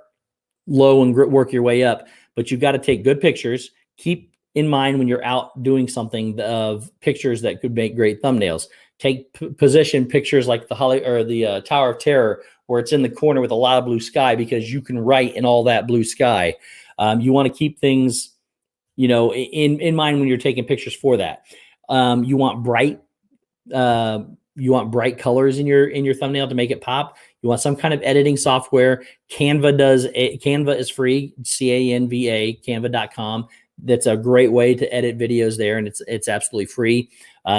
low and work your way up, but you've got to take good pictures. Keep in mind when you're out doing something of pictures that could make great thumbnails. Take position pictures like the Tower of Terror, where it's in the corner with a lot of blue sky, because you can write in all that blue sky. You want to keep things, in mind when you're taking pictures for that. You want bright colors in your thumbnail to make it pop. You want some kind of editing software. Canva is free, Canva, canva.com. That's a great way to edit videos there, and it's absolutely free.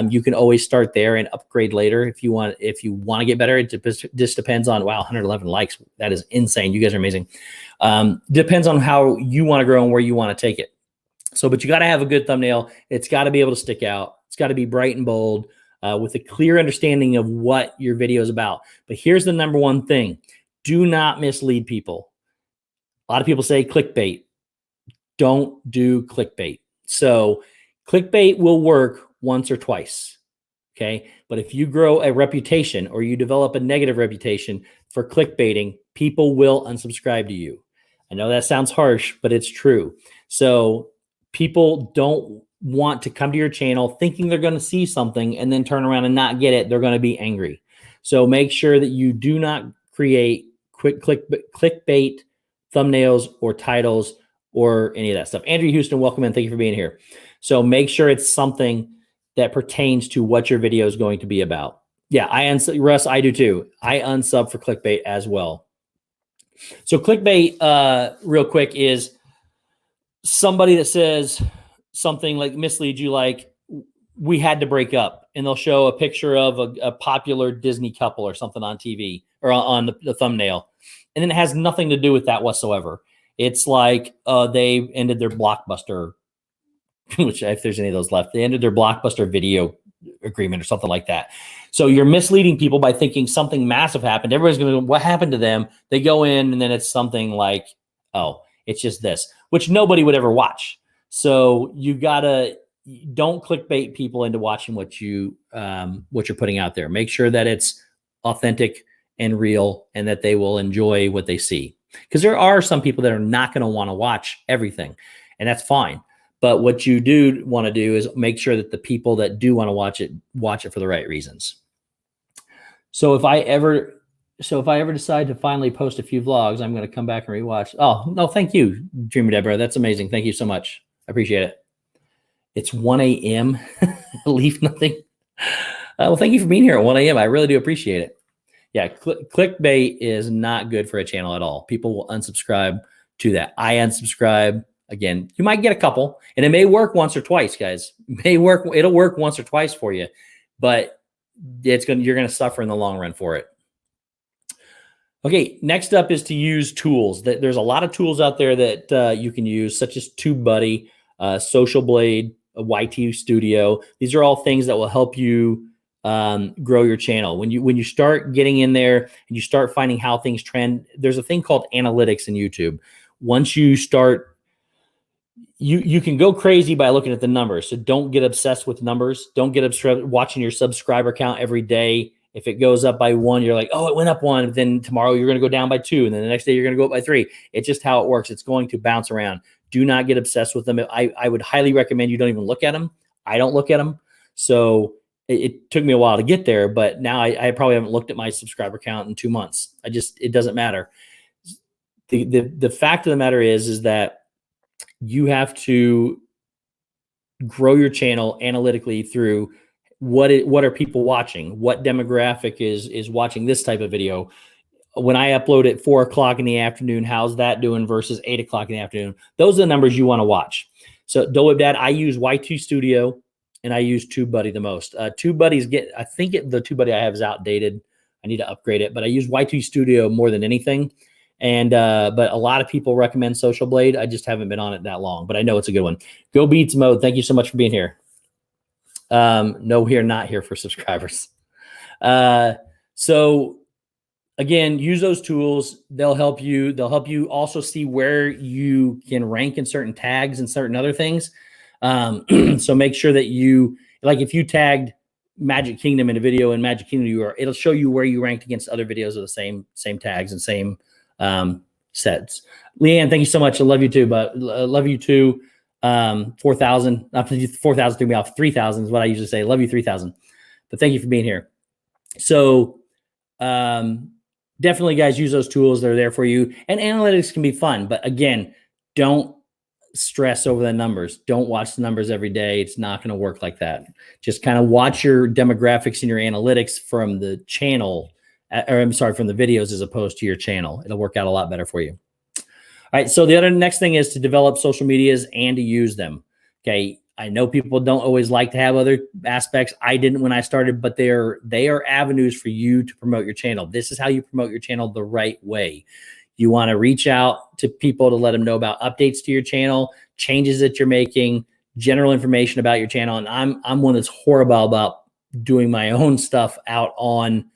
You can always start there and upgrade later if you want to get better. It just depends on, wow, 111 likes. That is insane. You guys are amazing. Depends on how you want to grow and where you want to take it. So, but you got to have a good thumbnail. It's got to be able to stick out. It's got to be bright and bold, with a clear understanding of what your video is about. But here's the number one thing. Do not mislead people. A lot of people say clickbait. Don't do clickbait. So clickbait will work once or twice. Okay. But if you grow a reputation or you develop a negative reputation for clickbaiting, people will unsubscribe to you. I know that sounds harsh, but it's true. So people don't want to come to your channel thinking they're going to see something and then turn around and not get it. They're going to be angry. So make sure that you do not create quick clickbait thumbnails or titles or any of that stuff. Andrew Houston, welcome in. Thank you for being here. So make sure it's something that pertains to what your video is going to be about. Yeah, Russ, I do too. I unsub for clickbait as well. So clickbait, real quick, is somebody that says something like, misleads you, like, we had to break up, and they'll show a picture of a popular Disney couple or something on TV or on the thumbnail. And then it has nothing to do with that whatsoever. It's like they ended their Blockbuster, which, if there's any of those left, they ended their Blockbuster video agreement or something like that. So you're misleading people by thinking something massive happened. Everybody's going to go, what happened to them? They go in, and then it's something like, oh, it's just this, which nobody would ever watch. So don't clickbait people into watching what you're putting out there. Make sure that it's authentic and real, and that they will enjoy what they see. Because there are some people that are not going to want to watch everything, and that's fine. But what you do want to do is make sure that the people that do want to watch it for the right reasons. So if I ever decide to finally post a few vlogs, I'm going to come back and rewatch. Oh, no, thank you, Dreamer Deborah. That's amazing. Thank you so much. I appreciate it. It's 1 a.m. Leave nothing. Well, thank you for being here at 1 a.m. I really do appreciate it. Yeah, clickbait is not good for a channel at all. People will unsubscribe to that. I unsubscribe. Again, you might get a couple, and it may work once or twice, guys. It'll work once or twice for you, but you're going to suffer in the long run for it. Okay, next up is to use tools. There's a lot of tools out there that you can use, such as TubeBuddy, Social Blade, YT Studio. These are all things that will help you grow your channel. When you start getting in there and you start finding how things trend, there's a thing called analytics in YouTube. Once you start, you can go crazy by looking at the numbers. So don't get obsessed with numbers. Don't get obsessed watching your subscriber count every day. If it goes up by 1, you're like, oh, it went up 1. Then tomorrow you're going to go down by 2. And then the next day you're going to go up by 3. It's just how it works. It's going to bounce around. Do not get obsessed with them. I would highly recommend you don't even look at them. I don't look at them. So it took me a while to get there, but now I probably haven't looked at my subscriber count in 2 months. It doesn't matter. The fact of the matter is that you have to grow your channel analytically through what are people watching? What demographic is watching this type of video? When I upload at 4 o'clock in the afternoon, how's that doing versus 8 o'clock in the afternoon? Those are the numbers you want to watch. So Dole Dad, I use YT Studio and I use TubeBuddy the most. TubeBuddy's I think the TubeBuddy I have is outdated. I need to upgrade it, but I use YT Studio more than anything. And but a lot of people recommend Social Blade. I just haven't been on it that long, but I know it's a good one. Go Beats Mode. Thank you so much for being here. No, we are not here for subscribers. So again, use those tools. They'll help you. They'll help you also see where you can rank in certain tags and certain other things. So make sure that you, like if you tagged Magic Kingdom in a video in Magic Kingdom, it'll show you where you ranked against other videos of the same tags and same sets. Leanne, thank you so much. I love you too, but love you too. 4,000, 4,000 threw me off. 3,000 is what I usually say. Love you 3,000, but thank you for being here. So definitely guys, use those tools. They're there for you, and analytics can be fun, but again, don't stress over the numbers. Don't watch the numbers every day. It's not going to work like that. Just kind of watch your demographics and your analytics from the channel, or I'm sorry, from the videos as opposed to your channel. It'll work out a lot better for you. All right. So the next thing is to develop social medias and to use them. Okay. I know people don't always like to have other aspects. I didn't when I started, but they are avenues for you to promote your channel. This is how you promote your channel the right way. You want to reach out to people to let them know about updates to your channel, changes that you're making, general information about your channel. And I'm one that's horrible about doing my own stuff out on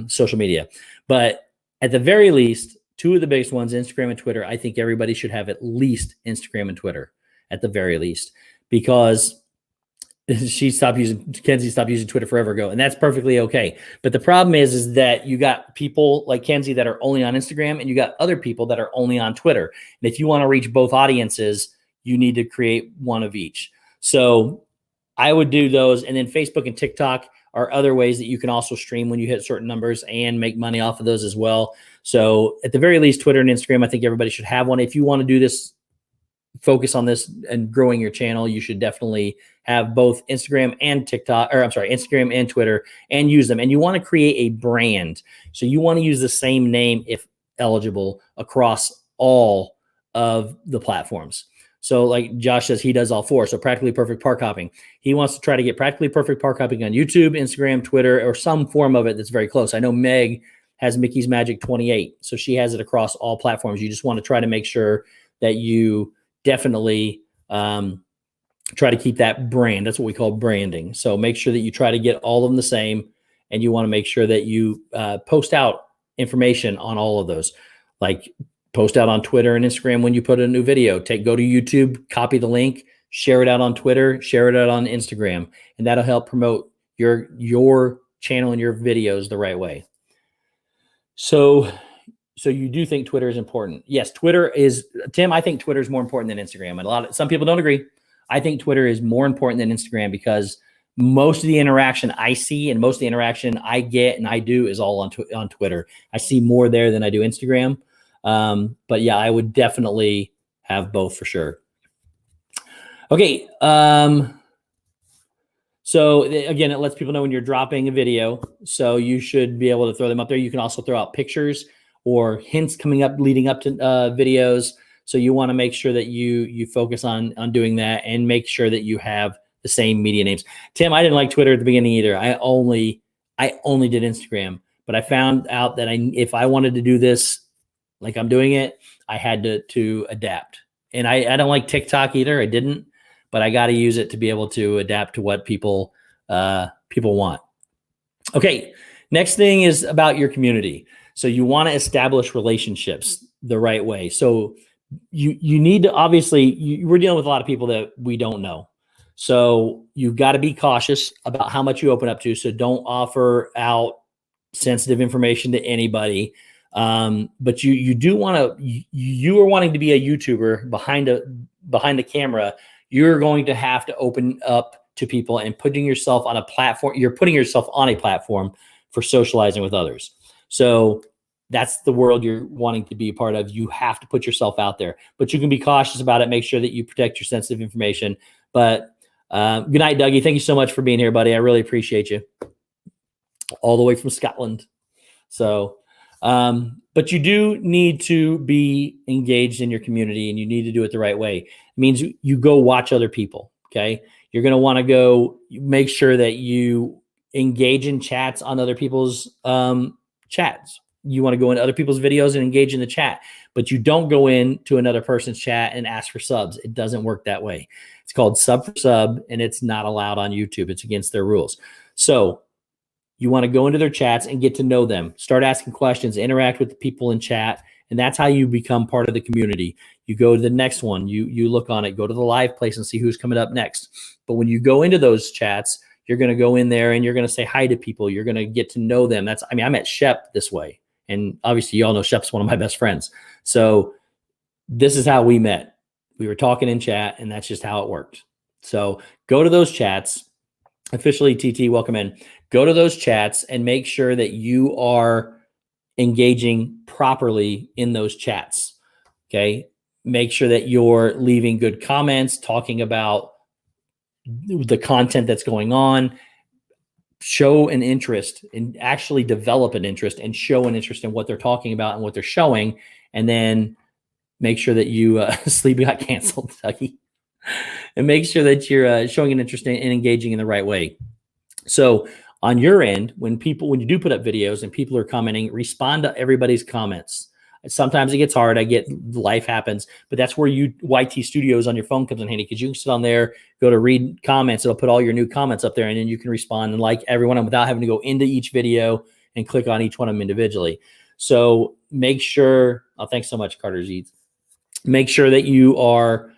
social media. But at the very least, two of the biggest ones, Instagram and Twitter, I think everybody should have at least Instagram and Twitter at the very least, because Kenzie stopped using Twitter forever ago, and that's perfectly okay. But the problem is that you got people like Kenzie that are only on Instagram, and you got other people that are only on Twitter. And if you want to reach both audiences, you need to create one of each. So I would do those. And then Facebook and TikTok are other ways that you can also stream when you hit certain numbers and make money off of those as well. So at the very least, Twitter and Instagram, I think everybody should have one. If you want to do this, focus on this and growing your channel, you should definitely have both Instagram and Instagram and Twitter, and use them. And you want to create a brand. So you want to use the same name, if eligible, across all of the platforms. So like Josh says, he does all four. So Practically Perfect Park Hopping. He wants to try to get Practically Perfect Park Hopping on YouTube, Instagram, Twitter, or some form of it that's very close. I know Meg has Mickey's Magic 28. So she has it across all platforms. You just want to try to make sure that you definitely try to keep that brand. That's what we call branding. So make sure that you try to get all of them the same, and you want to make sure that you post out information on all of those. Like post out on Twitter and Instagram when you put a new video. Go to YouTube, copy the link, share it out on Twitter, share it out on Instagram, and that'll help promote your channel and your videos the right way. So you do think Twitter is important? Yes, Twitter is, Tim, I think Twitter is more important than Instagram. And some people don't agree. I think Twitter is more important than Instagram, because most of the interaction I see and most of the interaction I get and I do is all on Twitter. I see more there than I do Instagram. But yeah, I would definitely have both for sure. Okay. So again, it lets people know when you're dropping a video. So you should be able to throw them up there. You can also throw out pictures or hints leading up to videos. So you want to make sure that you focus on doing that, and make sure that you have the same media names. Tim, I didn't like Twitter at the beginning either. I only did Instagram, but I found out that if I wanted to do this like I'm doing it, I had to adapt. And I don't like TikTok either. I didn't, but I got to use it to be able to adapt to what people want. Okay, next thing is about your community. So you want to establish relationships the right way. So you need to, obviously, we're dealing with a lot of people that we don't know. So you've got to be cautious about how much you open up to. So don't offer out sensitive information to anybody. But you do want to, you are wanting to be a YouTuber behind the camera. You're going to have to open up to people and putting yourself on a platform. You're putting yourself on a platform for socializing with others. So that's the world you're wanting to be a part of. You have to put yourself out there, but you can be cautious about it. Make sure that you protect your sensitive information. But good night, Dougie. Thank you so much for being here, buddy. I really appreciate you. All the way from Scotland. So, but you do need to be engaged in your community, and you need to do it the right way. It means you go watch other people. Okay. You're going to want to go make sure that you engage in chats on other people's chats. You want to go into other people's videos and engage in the chat, but you don't go into another person's chat and ask for subs. It doesn't work that way. It's called sub for sub, and it's not allowed on YouTube. It's against their rules. So You want to go into their chats and get to know them, start asking questions, interact with the people in chat. And that's how you become part of the community. You go to the next one, you look on it, go to the live place and see who's coming up next. But when you go into those chats, you're going to go in there and you're going to say hi to people. You're going to get to know them. I met Shep this way. And obviously you all know Shep's one of my best friends. So this is how we met. We were talking in chat and that's just how it worked. So go to those chats. Officially, TT, welcome in. Go to those chats and make sure that you are engaging properly in those chats. Okay. Make sure that you're leaving good comments, talking about the content that's going on. Show an interest and actually develop an interest and show an interest in what they're talking about and what they're showing. And then make sure that you Sleepy got canceled, Dougie. And make sure that you're showing an interest in engaging in the right way. So on your end, when you do put up videos and people are commenting, respond to everybody's comments. Sometimes it gets hard. I get life happens, but that's where YT Studios on your phone comes in handy, because you can sit on there, go to read comments. It'll put all your new comments up there, and then you can respond and like everyone without having to go into each video and click on each one of them individually. So make sure, oh, thanks so much, Carter Zeeds. Make sure that you are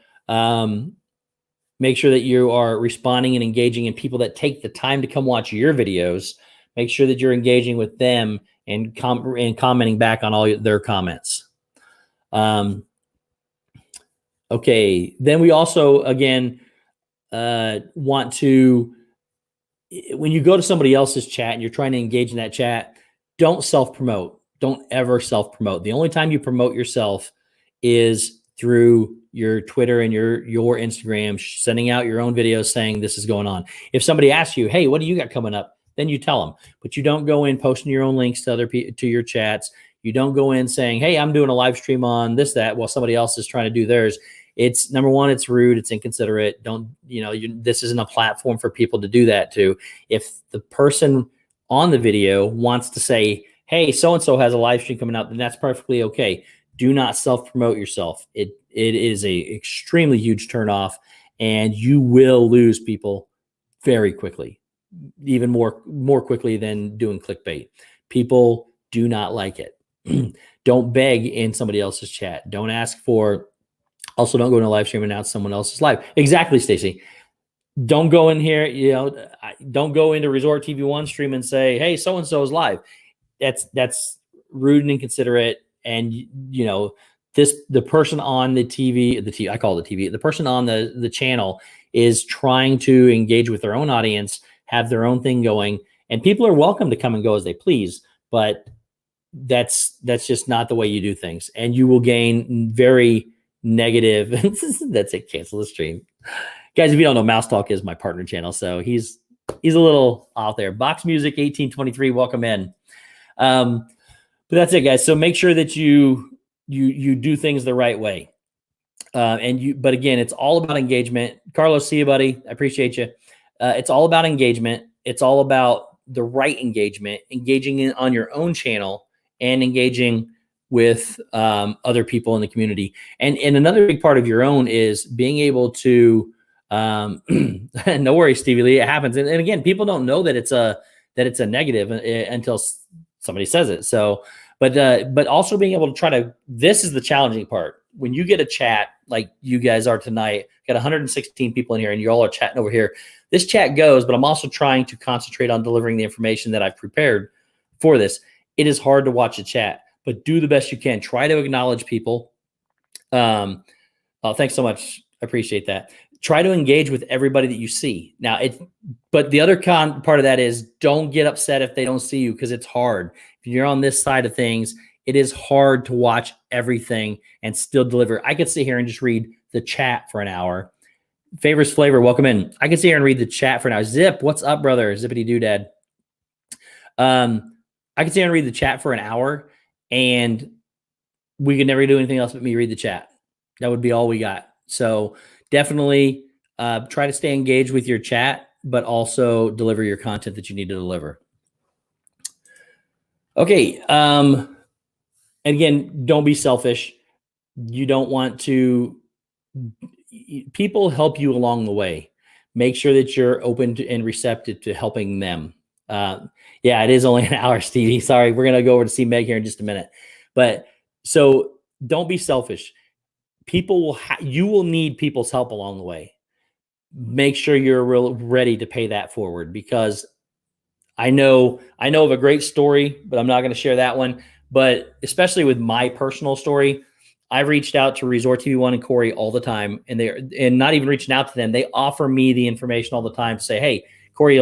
responding and engaging in people that take the time to come watch your videos. Make sure that you're engaging with them and commenting back on all their comments. Okay. Then we also, again, want to, when you go to somebody else's chat and you're trying to engage in that chat, don't self-promote. Don't ever self-promote. The only time you promote yourself is through your Twitter and your Instagram, sending out your own videos saying this is going on. If somebody asks you, hey, what do you got coming up? Then you tell them, but you don't go in posting your own links to other people, to your chats. You don't go in saying, hey, I'm doing a live stream on this, that, while somebody else is trying to do theirs. It's number one, it's rude. It's inconsiderate. This isn't a platform for people to do that to. If the person on the video wants to say, hey, so-and-so has a live stream coming out, then that's perfectly okay. Do not self-promote yourself. It is a extremely huge turnoff, and you will lose people very quickly, even more quickly than doing clickbait. People do not like it. Don't beg in somebody else's chat. Don't ask for, also don't go in a live stream and announce someone else's live. Exactly, Stacy. Don't go in here, don't go into Resort TV One stream and say, hey, so-and-so is live. That's rude and inconsiderate. And the person on the TV, I call it the TV, the person on the channel is trying to engage with their own audience, have their own thing going, and people are welcome to come and go as they please, but that's just not the way you do things. And you will gain very negative, that's it, cancel the stream. Guys, if you don't know, Mouse Talk is my partner channel, so he's a little out there. Box Music 1823, welcome in. But that's it, guys. So make sure that you do things the right way. But again, it's all about engagement. Carlos, see you, buddy. I appreciate you. It's all about engagement. It's all about the right engagement, engaging on your own channel and engaging with other people in the community. And another big part of your own is being able to, no worries, Stevie Lee, it happens. And again, people don't know that it's a negative until somebody says it. So, but also being able to this is the challenging part. When you get a chat like you guys are tonight, got 116 people in here and you all are chatting over here. This chat goes, but I'm also trying to concentrate on delivering the information that I've prepared for this. It is hard to watch a chat, but do the best you can. Try to acknowledge people. Oh, thanks so much. I appreciate that. Try to engage with everybody that you see. Now, but the other part of that is don't get upset if they don't see you, because it's hard. If you're on this side of things, it is hard to watch everything and still deliver. I could sit here and just read the chat for an hour. Favors Flavor, welcome in. I could sit here and read the chat for an hour. Zip, what's up, brother? Zippity doodad. I could sit here and read the chat for an hour, and we could never do anything else but me read the chat. That would be all we got. So definitely try to stay engaged with your chat, but also deliver your content that you need to deliver. Okay. Again, don't be selfish. You don't want to, people help you along the way. Make sure that you're open to and receptive to helping them. Yeah, it is only an hour, Stevie. Sorry, we're gonna go over to see Meg here in just a minute. But so don't be selfish. People will you will need people's help along the way. Make sure you're ready to pay that forward, because I know of a great story, but I'm not going to share that one. But especially with my personal story, I've reached out to Resort TV One and Corey all the time, and not even reaching out to them. They offer me the information all the time to say, "Hey, Corey,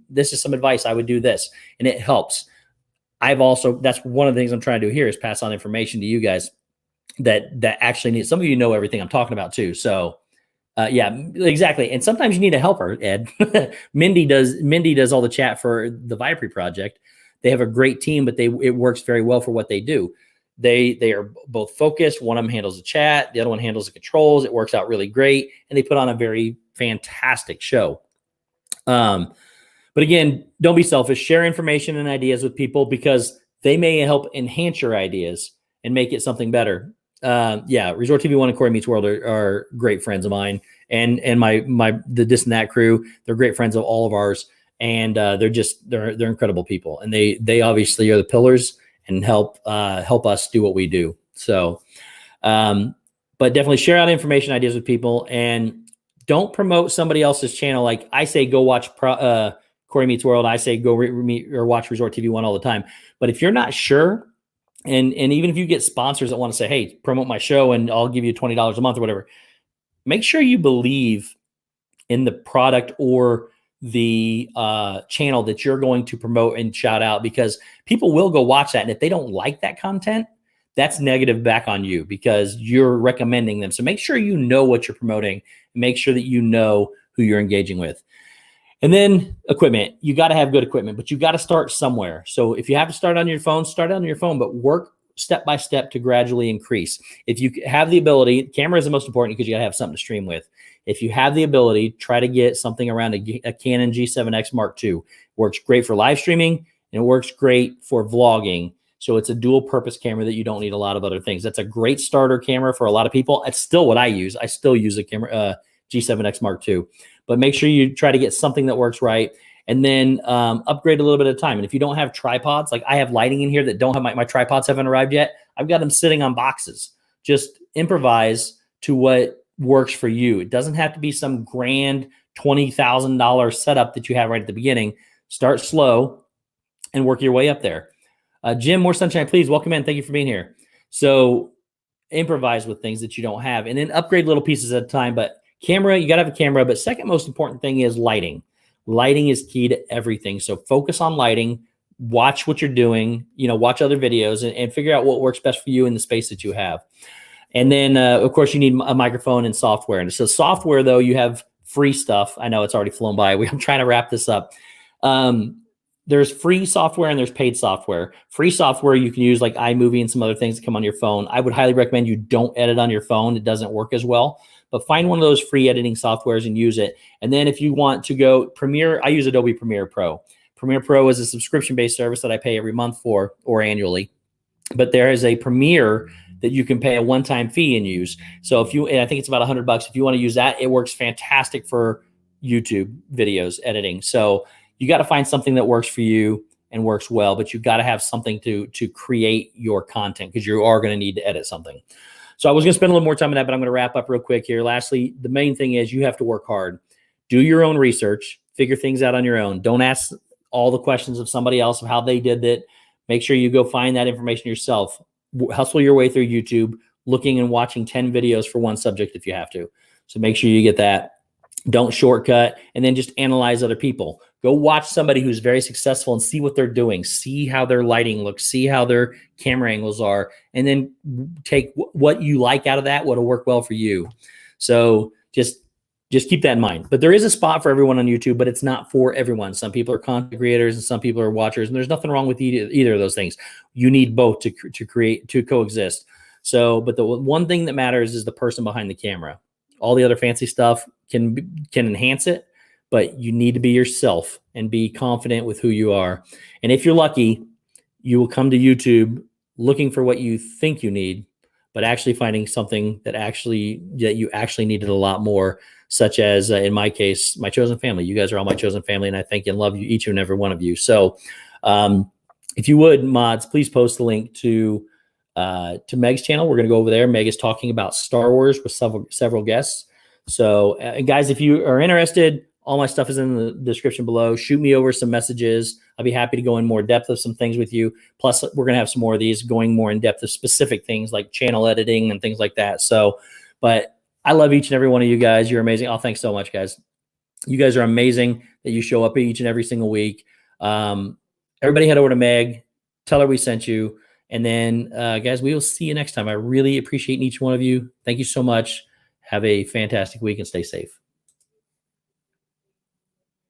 this is some advice. I would do this," and it helps. That's one of the things I'm trying to do here is pass on information to you guys that actually need. Some of you know everything I'm talking about too. So yeah, exactly. And sometimes you need a helper, Ed. Mindy does all the chat for the Vipery project. They have a great team, but it works very well for what they do. They are both focused. One of them handles the chat, the other one handles the controls. It works out really great, and they put on a very fantastic show. But again, don't be selfish. Share information and ideas with people, because they may help enhance your ideas and make it something better. Yeah, Resort TV One and Corey Meets World are great friends of mine, and the This and That crew. They're great friends of all of ours, and they're incredible people, and they obviously are the pillars and help us do what we do. So, but definitely share out information, ideas with people, and don't promote somebody else's channel. Like I say, go watch Corey Meets World. I say go watch Resort TV One all the time. But if you're not sure, and even if you get sponsors that want to say, "Hey, promote my show and I'll give you $20 a month," or whatever, make sure you believe in the product or the channel that you're going to promote and shout out, because people will go watch that. And if they don't like that content, that's negative back on you, because you're recommending them. So make sure you know what you're promoting, and make sure that you know who you're engaging with. And then equipment, you got to have good equipment, but you got to start somewhere. So if you have to start on your phone, start on your phone, but work step by step to gradually increase. If you have the ability, camera is the most important, because you got to have something to stream with. If you have the ability, try to get something around a Canon G7X Mark II. Works great for live streaming, and it works great for vlogging. So it's a dual purpose camera that you don't need a lot of other things. That's a great starter camera for a lot of people. It's still what I use. I still use a camera, G7X Mark II. But make sure you try to get something that works right, and then upgrade a little bit at a time. And if you don't have tripods, like I have lighting in here that don't have my tripods haven't arrived yet. I've got them sitting on boxes. Just improvise to what works for you. It doesn't have to be some grand $20,000 setup that you have right at the beginning. Start slow and work your way up there. Jim, more sunshine, please. Welcome in. Thank you for being here. So improvise with things that you don't have, and then upgrade little pieces at a time. But camera, you got to have a camera, but second most important thing is lighting. Lighting is key to everything. So focus on lighting, watch what you're doing, watch other videos, and figure out what works best for you in the space that you have. And then, of course, you need a microphone and software. And so software, though, you have free stuff. I know it's already flown by. I'm trying to wrap this up. There's free software and there's paid software. Free software you can use like iMovie and some other things that come on your phone. I would highly recommend you don't edit on your phone. It doesn't work as well. But find one of those free editing softwares and use it. And then if you want to go Premiere, I use Adobe Premiere Pro. Premiere Pro is a subscription-based service that I pay every month for, or annually. But there is a Premiere that you can pay a one-time fee and use. So and I think it's about $100. If you want to use that, it works fantastic for YouTube videos editing. So you got to find something that works for you and works well, but you got to have something to create your content, because you are going to need to edit something. So I was going to spend a little more time on that, but I'm going to wrap up real quick here. Lastly, the main thing is you have to work hard. Do your own research. Figure things out on your own. Don't ask all the questions of somebody else of how they did it. Make sure you go find that information yourself. Hustle your way through YouTube, looking and watching 10 videos for one subject if you have to. So make sure you get that. Don't shortcut, and then just analyze other people. Go watch somebody who's very successful and see what they're doing. See how their lighting looks. See how their camera angles are, and then take what you like out of that, what'll work well for you. So just keep that in mind. But there is a spot for everyone on YouTube, but it's not for everyone. Some people are content creators and some people are watchers, and there's nothing wrong with either of those things. You need both to coexist. So, but the one thing that matters is the person behind the camera. All the other fancy stuff can enhance it, but you need to be yourself and be confident with who you are. And if you're lucky, you will come to YouTube looking for what you think you need, but actually finding something that you actually needed a lot more, such as in my case, my chosen family. You guys are all my chosen family, and I thank and love you, each and every one of you. So if you would, mods, please post the link to Meg's channel. We're going to go over there. Meg is talking about Star Wars with several guests. So guys, if you are interested, all my stuff is in the description below. Shoot me over some messages. I'll be happy to go in more depth of some things with you. Plus, we're going to have some more of these going more in depth of specific things like channel editing and things like that. So, but I love each and every one of you guys. You're amazing. Oh, thanks so much, guys. You guys are amazing that you show up each and every single week. Everybody head over to Meg. Tell her we sent you. And then, guys, we will see you next time. I really appreciate each one of you. Thank you so much. Have a fantastic week and stay safe.